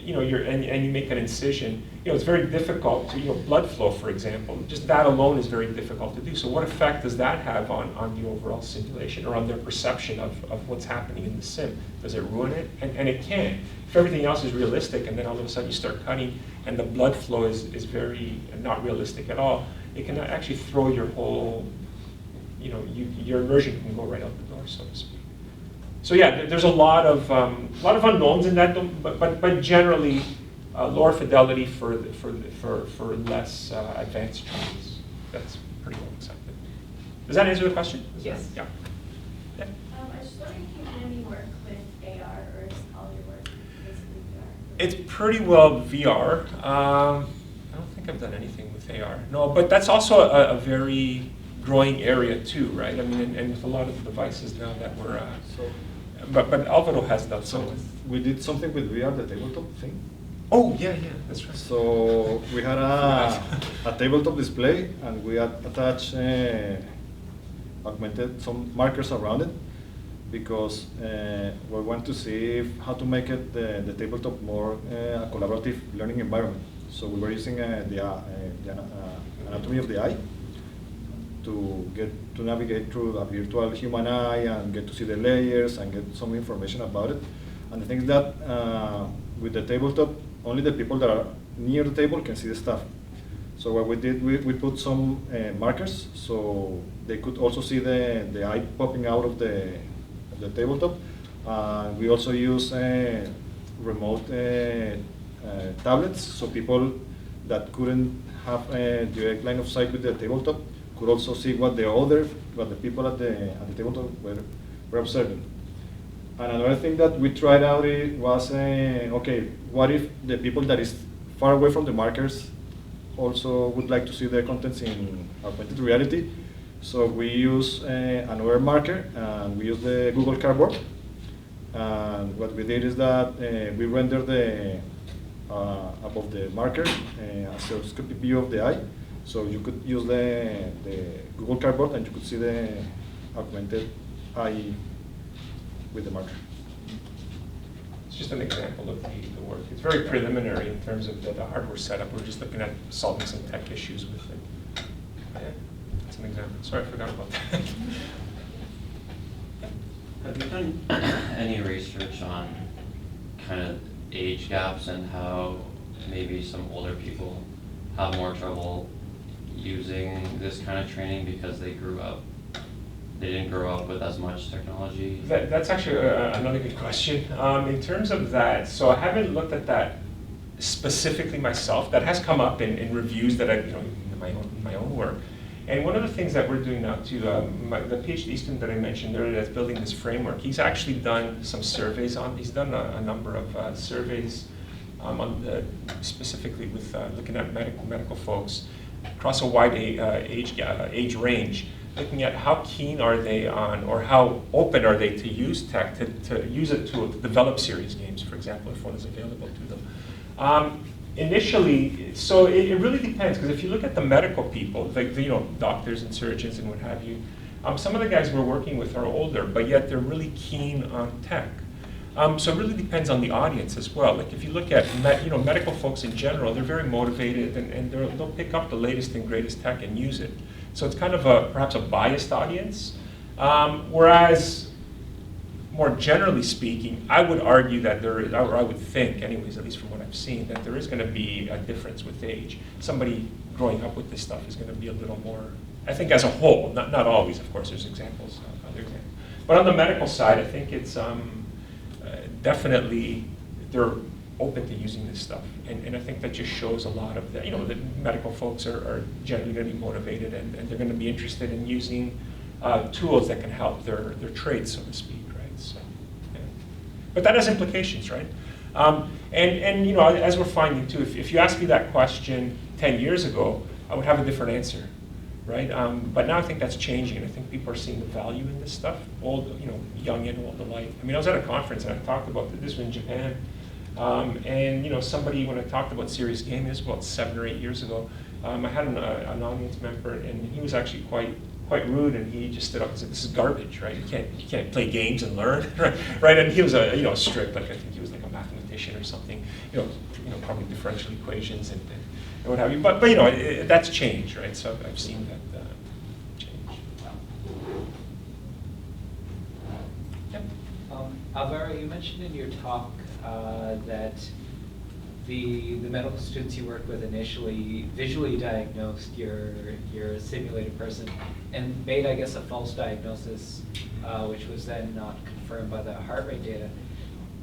you make an incision, it's very difficult to, blood flow, for example, just that alone is very difficult to do. So what effect does that have on the overall simulation or on their perception of what's happening in the sim? Does it ruin it? And it can. If everything else is realistic and then all of a sudden you start cutting and the blood flow is very not realistic at all, it can actually throw your whole, your immersion can go right out the door, so to speak. So yeah, there's a lot of unknowns in that, but generally lower fidelity for less advanced trainees. That's pretty well accepted. Does that answer the question? Yes. Yeah. I was just wondering if you do any work with AR, or is all your work basically VR? It's pretty well VR. I don't think I've done anything with AR. No, but that's also a very growing area too, right? I mean, and with a lot of the devices now that we're, but Alvaro has done some. We did something with VR, the tabletop thing. Oh yeah, that's right. So we had a tabletop display, and we attached augmented some markers around it, because we want to see how to make it the tabletop more a collaborative learning environment. So we were using the anatomy of the eye to navigate through a virtual human eye and get to see the layers and get some information about it. And the thing is that with the tabletop, only the people that are near the table can see the stuff. So what we did, we put some markers so they could also see the eye popping out of the tabletop. We also use remote tablets, so people that couldn't have a direct line of sight with the tabletop could also see what the people at the tabletop were observing. And another thing that we tried out was, okay, what if the people that is far away from the markers also would like to see the contents in augmented reality? So we use another marker, and we use the Google Cardboard. And what we did is that we rendered above the marker a stereoscopic view of the eye. So you could use the Google Cardboard, and you could see the augmented eye with the marker. It's just an example of the work. It's very preliminary in terms of the hardware setup. We're just looking at solving some tech issues with it. Yeah, that's an example. Sorry, I forgot about that. Have you done any research on kind of age gaps and how maybe some older people have more trouble using this kind of training because they didn't grow up with as much technology? That's actually another good question. In terms of that, so I haven't looked at that specifically myself. That has come up in reviews that in my own work. And one of the things that we're doing now too, the PhD student that I mentioned earlier that's building this framework, he's actually done some surveys he's done a number of surveys specifically with looking at medical folks across a wide age range, looking at how keen are they on, or how open are they to use tech, to use it to develop serious games, for example, if one is available to them. Initially, so it really depends, because if you look at the medical people, like doctors and surgeons and what have you, some of the guys we're working with are older, but yet they're really keen on tech. So it really depends on the audience as well. Like if you look at medical folks in general, they're very motivated, and they'll pick up the latest and greatest tech and use it. So it's kind of perhaps a biased audience. Whereas, more generally speaking, I would argue that or I would think anyways, at least from what I've seen, that there is going to be a difference with age. Somebody growing up with this stuff is going to be a little more, I think as a whole, not always, of course, there's examples, other examples. But on the medical side, I think it's definitely, they're open to using this stuff. And I think that just shows a lot of the, the medical folks are generally going to be motivated, and they're going to be interested in using tools that can help their trade, so to speak, right? So, yeah. But that has implications, right? And as we're finding too, if you asked me that question 10 years ago, I would have a different answer, right? But now I think that's changing, and I think people are seeing the value in this stuff, old, young and old alike. I mean, I was at a conference and I talked about this was in Japan, and somebody, when I talked about serious gaming, this was about 7 or 8 years ago, I had an audience member, and he was actually quite rude, and he just stood up and said, "This is garbage, right? You can't play games and learn," right? And he was strict, like I think he was like a mathematician or something, probably differential equations and what have you. But that's changed, right? So I've seen that change. Yep. Alvaro, you mentioned in your talk that the medical students you worked with initially visually diagnosed your simulated person and made, I guess, a false diagnosis, which was then not confirmed by the heart rate data.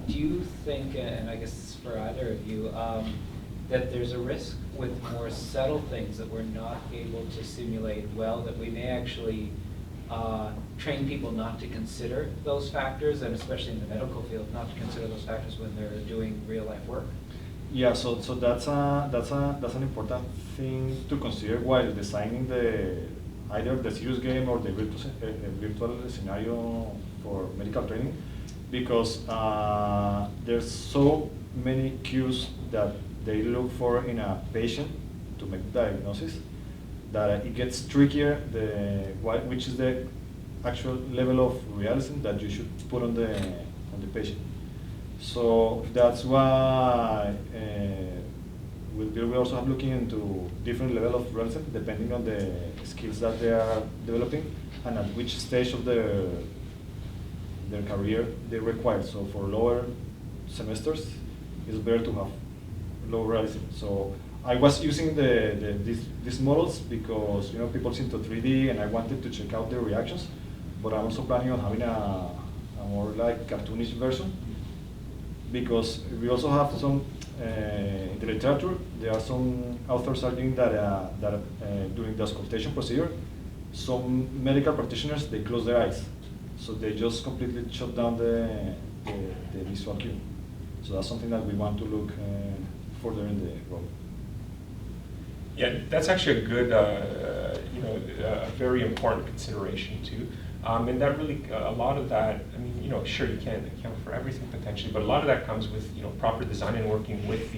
Do you think, and I guess this is for either of you, that there's a risk with more subtle things that we're not able to simulate well, that we may actually train people not to consider those factors, and especially in the medical field, not to consider those factors when they're doing real life work? Yeah, so that's an important thing to consider while designing either the serious game or the virtual scenario for medical training, because there's so many cues that they look for in a patient to make the diagnosis that it gets trickier which is the actual level of realism that you should put on the patient. So that's why we also have looking into different level of realism depending on the skills that they are developing and at which stage of their career they require. So for lower semesters, it's better to have low realism. So I was using these models because people into 3D and I wanted to check out their reactions, but I'm also planning on having a more like cartoonish version, because we also have some in the literature. There are some authors arguing that during the auscultation procedure, some medical practitioners, they close their eyes, so they just completely shut down the visual cue. So that's something that we want to look further in the role. Yeah, that's actually a good, a very important consideration too. And that really, a lot of that, I mean, sure, you can't account for everything potentially, but a lot of that comes with, proper design and working with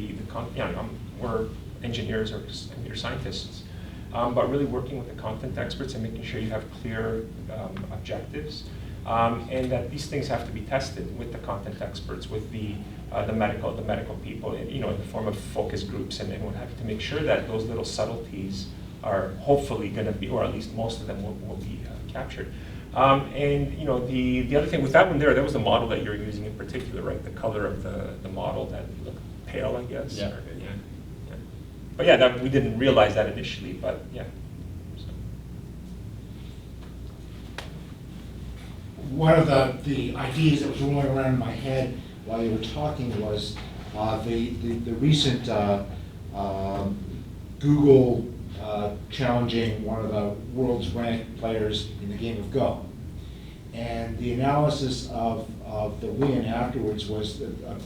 we're engineers or computer scientists, but really working with the content experts and making sure you have clear objectives, and that these things have to be tested with the content experts, with the medical people, in the form of focus groups and what have you, to make sure that those little subtleties are hopefully going to be, or at least most of them will be captured. And the other thing with that one that was the model that you're using in particular, right? The color of the model that looked pale, I guess. Yeah. Yeah. But yeah, that, we didn't realize that initially, but yeah. So. One of the ideas that was rolling around in my head while you were talking was the recent Google challenging one of the world's ranked players in the game of Go. And the analysis of the win afterwards was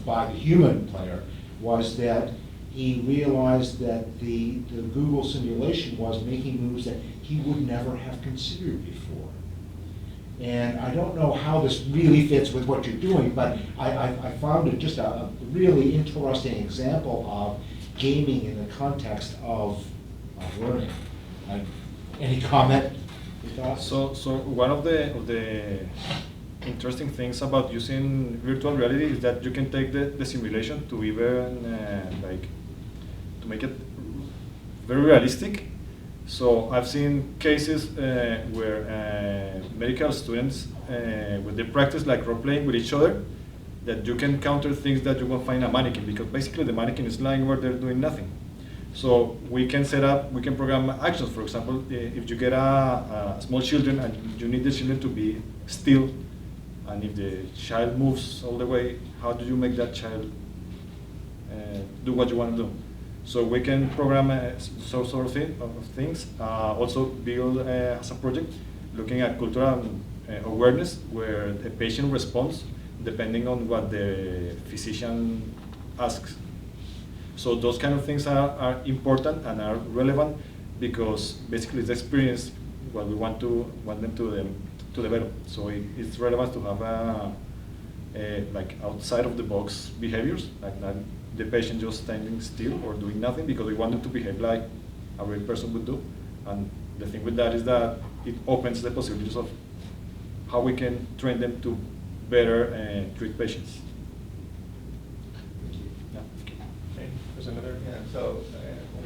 by the human player was that he realized that the Google simulation was making moves that he would never have considered before. And I don't know how this really fits with what you're doing, but I found it just a really interesting example of gaming in the context of learning. Any comment? So one of the interesting things about using virtual reality is that you can take the simulation to even to make it very realistic. So I've seen cases where medical students, when they practice like role playing with each other, that you can counter things that you won't find in a mannequin, because basically the mannequin is lying where they're doing nothing. So we can set up, we can program actions. For example, if you get a small children and you need the children to be still, and if the child moves all the way, how do you make that child do what you want to do? So we can program sort of things. Also build as a project, looking at cultural awareness, where the patient responds depending on what the physician asks. So those kind of things are important and are relevant, because basically it's the experience what we want them to develop. So it's relevant to have like outside of the box behaviors, like not the patient just standing still or doing nothing, because we want them to behave like a real person would do. And the thing with that is that it opens the possibilities of how we can train them to better treat patients. Yeah. Okay, there's another. Yeah, so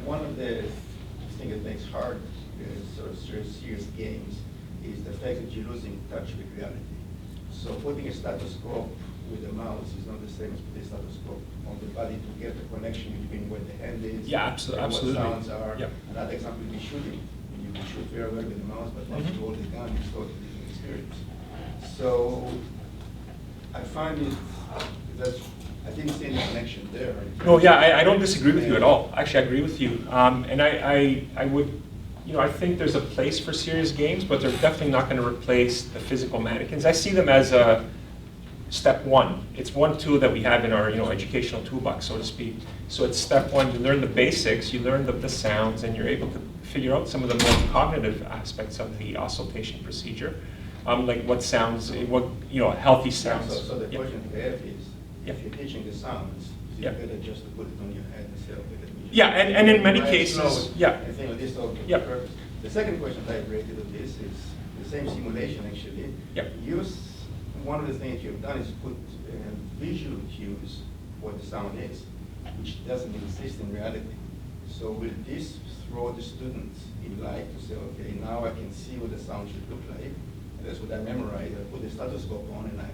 one of the things that makes hard sort of serious games is the fact that you're losing touch with reality. So putting a stethoscope with the mouse is not the same as putting a stethoscope on the body to get the connection between where the hand is Yeah, and absolutely. what sounds are. Yep. Another example would be shooting. You can shoot very well with the mouse, but once you hold the gun, it's totally different experience. So I find it that I didn't see any connection there. No, yeah, I don't disagree with you at all. Actually, I agree with you. And I would, I think there's a place for serious games, but they're definitely not going to replace the physical mannequins. I see them as a step one. It's one tool that we have in our, educational toolbox, so to speak. So it's step one. You learn the basics, you learn the sounds, and you're able to figure out some of the more cognitive aspects of the auscultation procedure, like what sounds, healthy sounds. So the Yep. question I have is, Yep. if you're teaching the sounds, is it Yep. better just to put it on your head instead of with it? Yeah, and in many Right, cases, slow, yeah. I think this all Yep. purpose. The second question that I related to this is the same simulation actually. Yep. One of the things you've done is put visual cues what the sound is, which doesn't exist in reality. So will this throw the students in light to say, okay, now I can see what the sound should look like, and that's what I memorized. I put the stethoscope on and I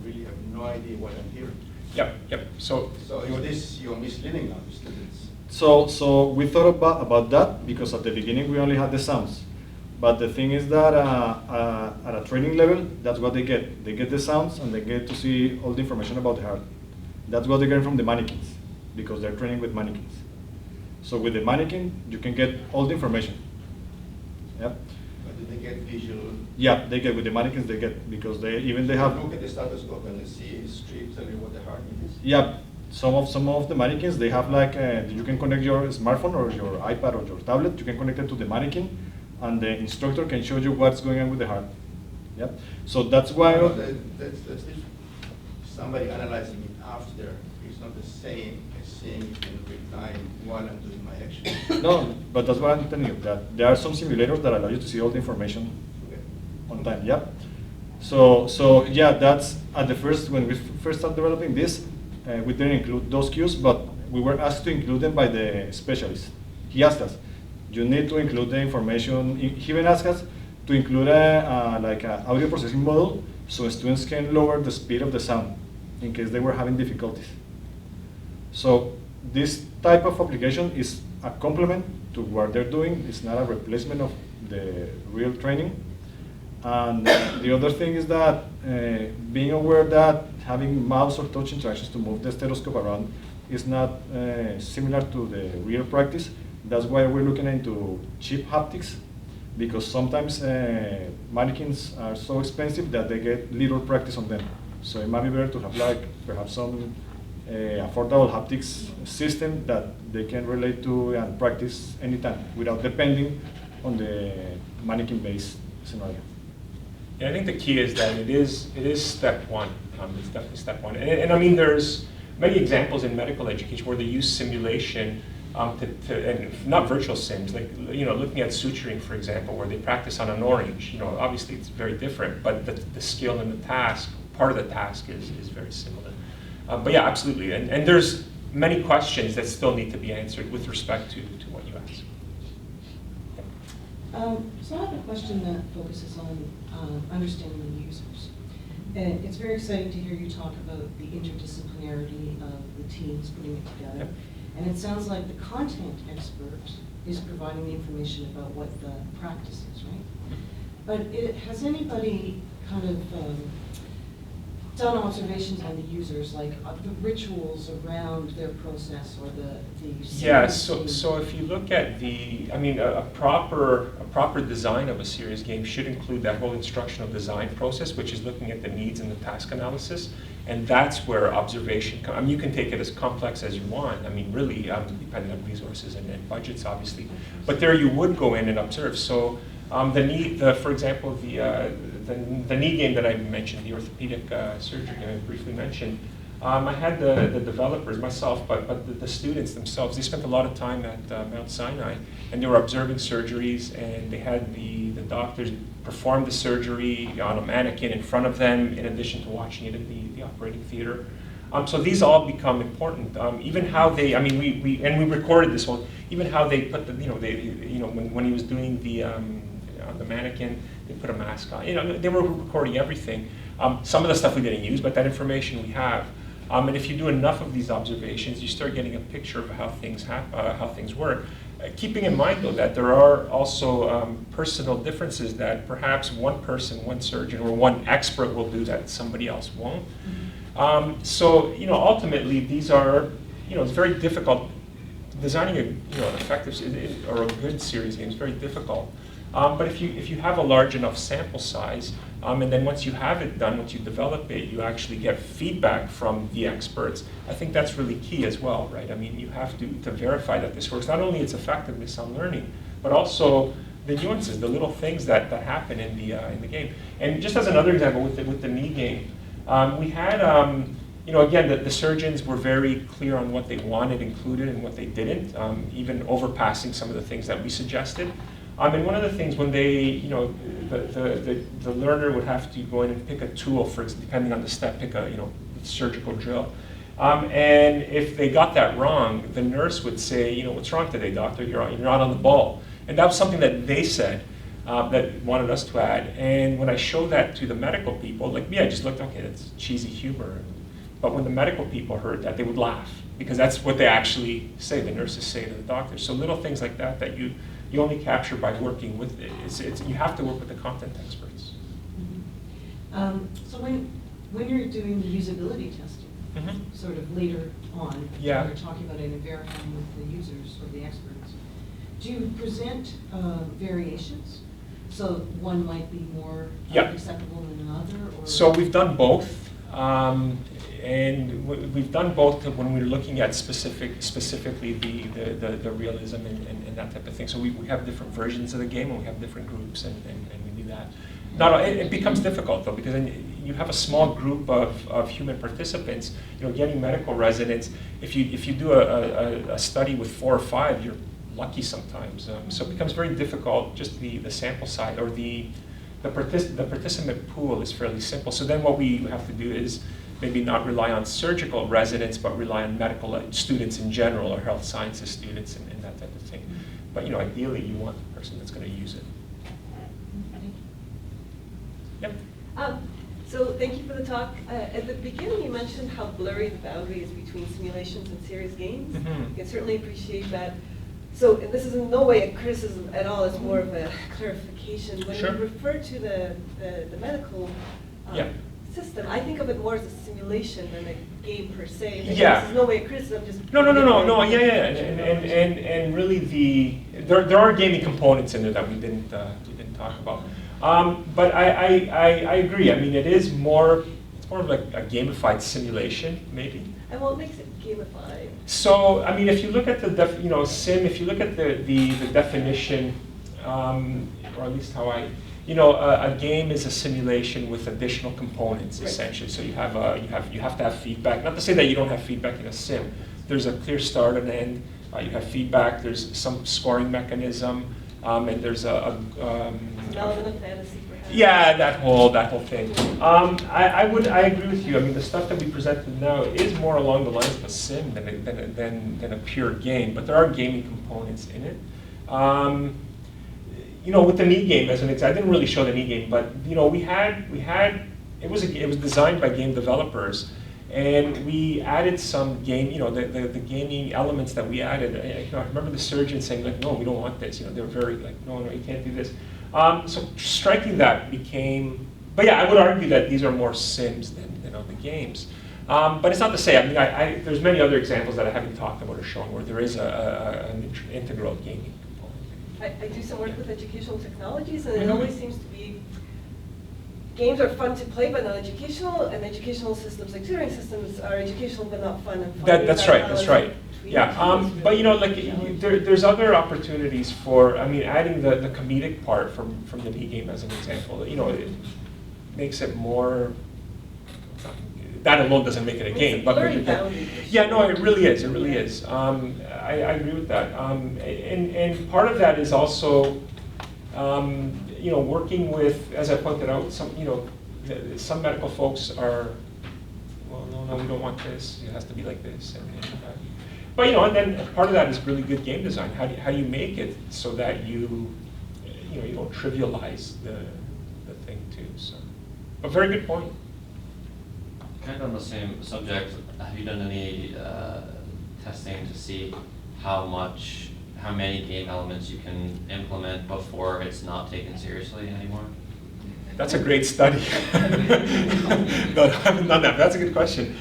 really have no idea what I'm hearing. Yep. So is this you're misleading now the students? So we thought about that, because at the beginning we only had the sounds. But the thing is that at a training level, that's what they get. They get the sounds and they get to see all the information about the heart. That's what they get from the mannequins, because they're training with mannequins. So with the mannequin, you can get all the information. Yep. But do they get visual? Yeah, they get with the mannequins. They get, because they have. Look at the stethoscope and they see strips telling what the heartbeat is. Yeah, some of the mannequins, they have like you can connect your smartphone or your iPad or your tablet. You can connect it to the mannequin, and the instructor can show you what's going on with the heart. Yep. So that's why. That's different. Somebody analyzing it after is not the same as seeing it in real time while I'm doing my action. No, but that's what I'm telling you, that there are some simulators that allow you to see all the information Okay. on time. Yeah. So yeah, that's at the first, when we first started developing this, we didn't include those cues, but we were asked to include them by the specialist. He asked us, you need to include the information. He even asked us to include like an audio processing model, so students can lower the speed of the sound in case they were having difficulties. So this type of application is a complement to what they're doing. It's not a replacement of the real training. And the other thing is that being aware that having mouse or touch interactions to move the stethoscope around is not similar to the real practice. That's why we're looking into cheap haptics, because sometimes mannequins are so expensive that they get little practice on them. So it might be better to have like perhaps some affordable haptics system that they can relate to and practice anytime without depending on the mannequin-based scenario. Yeah, I think the key is that it is step one. It's definitely step one. And I mean, there's many examples in medical education where they use simulation and not virtual sims, like looking at suturing, for example, where they practice on an orange. Obviously it's very different, but the skill and the task, part of the task is very similar. But yeah, absolutely. And there's many questions that still need to be answered with respect to what you asked. So I have a question that focuses on understanding the users. And it's very exciting to hear you talk about the interdisciplinarity of the teams putting it together. Yep. And it sounds like the content expert is providing the information about what the practice is, right? But has anybody kind of done observations on the users, like the rituals around their process or the Yeah, sequencing? so if you look at a proper design of a serious game should include that whole instructional design process, which is looking at the needs and the task analysis, and that's where observation you can take it as complex as you want, really, depending on resources and budgets, obviously, but there you would go in and observe. So for example, the knee game that I mentioned, the orthopedic surgery game I briefly mentioned, I had the developers, myself, but the students themselves, they spent a lot of time at Mount Sinai, and they were observing surgeries, and they had the doctors perform the surgery on a mannequin in front of them, in addition to watching it in the operating theater. So these all become important. Even how they, we recorded this whole, even how they put when he was doing the mannequin, they put a mask on. They were recording everything. Some of the stuff we didn't use, but that information we have. And if you do enough of these observations, you start getting a picture of how things work. Keeping in mind, though, that there are also personal differences that perhaps one person, one surgeon, or one expert will do that somebody else won't. So ultimately, these are, it's very difficult. Designing an effective or a good series game is very difficult. But if you have a large enough sample size, and then once you have it done, once you develop it, you actually get feedback from the experts. I think that's really key as well, right? You have to verify that this works. Not only its effectiveness on learning, but also the nuances, the little things that happen in the game. And just as another example, with the knee game, we had again, the surgeons were very clear on what they wanted included and what they didn't, even overpassing some of the things that we suggested. And one of the things when they, the learner would have to go in and pick a tool, depending on the step, pick a surgical drill. And if they got that wrong, the nurse would say, what's wrong today, doctor? You're not on the ball. And that was something that they said that wanted us to add. And when I showed that to the medical people, like me, I just looked, okay, that's cheesy humor. But when the medical people heard that, they would laugh, because that's what they actually say, the nurses say to the doctors. So little things like that you only capture by working with it. You have to work with the content experts. Mm-hmm. So when you're doing the usability testing, Mm-hmm. sort of later on, Yeah. when you're talking about it and verifying with the users or the experts, do you present variations? So one might be more Yeah. acceptable than another? Or? So we've done both. And we've done both when we're looking at specifically the realism and that type of thing. So we have different versions of the game, and we have different groups, and we do that. It becomes difficult, though, because then you have a small group of human participants. Getting medical residents, if you do a study with 4 or 5, you're lucky sometimes. So it becomes very difficult, just the sample size, or the participant pool is fairly simple. So then what we have to do is maybe not rely on surgical residents, but rely on medical students in general, or health sciences students, and that type of thing. But ideally, you want the person that's going to use it. Yep. So thank you for the talk. At the beginning, you mentioned how blurry the boundary is between simulations and serious games. Mm-hmm. I can certainly appreciate that. So this is in no way a criticism at all. It's more of a clarification. When Sure. you refer to the medical Yeah. system, I think of it more as a simulation than a game per se. But Yeah. This is no way a criticism. Just No. Yeah. And really, there are gaming components in there that we didn't talk about. But I agree. It is more. It's more of like a gamified simulation, maybe. And what makes it gamified? So if you look at the sim, if you look at the definition, or at least how a game is a simulation with additional components, Right. essentially. So you have to have feedback. Not to say that you don't have feedback in a sim. There's a clear start and end. You have feedback. There's some scoring mechanism, and there's An element of fantasy, perhaps? yeah, that whole thing. I agree with you. The stuff that we presented now is more along the lines of a sim than a pure game, but there are gaming components in it. With the knee game as an example, I didn't really show the knee game, but we had it was designed by game developers, And we added some game, the gaming elements that we added. I remember the surgeon saying, like, no, we don't want this. They're very like, no, you can't do this. So striking that became, but yeah, I would argue that these are more sims than the games. But it's not to say, there's many other examples that I haven't talked about or shown where there is an integral gaming component. I do some work with educational technologies, and it Mhm. always seems to be games are fun to play but not educational, and educational systems like tutoring systems are educational but not fun. And That's right. Yeah, but there's other opportunities for, adding the comedic part from the B game as an example. It makes it more. That alone doesn't make it a game, but yeah, no, it really is. It really is. I agree with that. And part of that is also, working with, as I pointed out, some medical folks are, well, no, we don't want this. It has to be like this. But and then part of that is really good game design. How do you make it so that you don't trivialize the thing too? So, a very good point. Kind of on the same subject, have you done any testing to see how many game elements you can implement before it's not taken seriously anymore? That's a great study. No, I haven't done that, but that's a good question.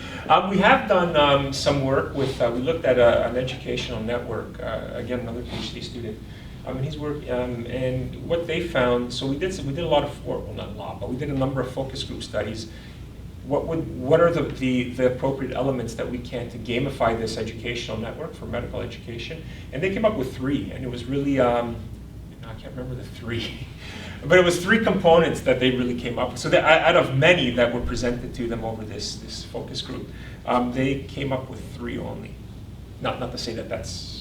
We have done some work with, we looked at an educational network, again, another PhD student. His work, and what they found, so we did a lot of, well, not a lot, but we did a number of focus group studies. What are the appropriate elements that we can to gamify this educational network for medical education? And they came up with 3, and it was really, I can't remember the 3, but it was 3 components that they really came up with. So out of many that were presented to them over this focus group, they came up with 3 only. Not to say that that's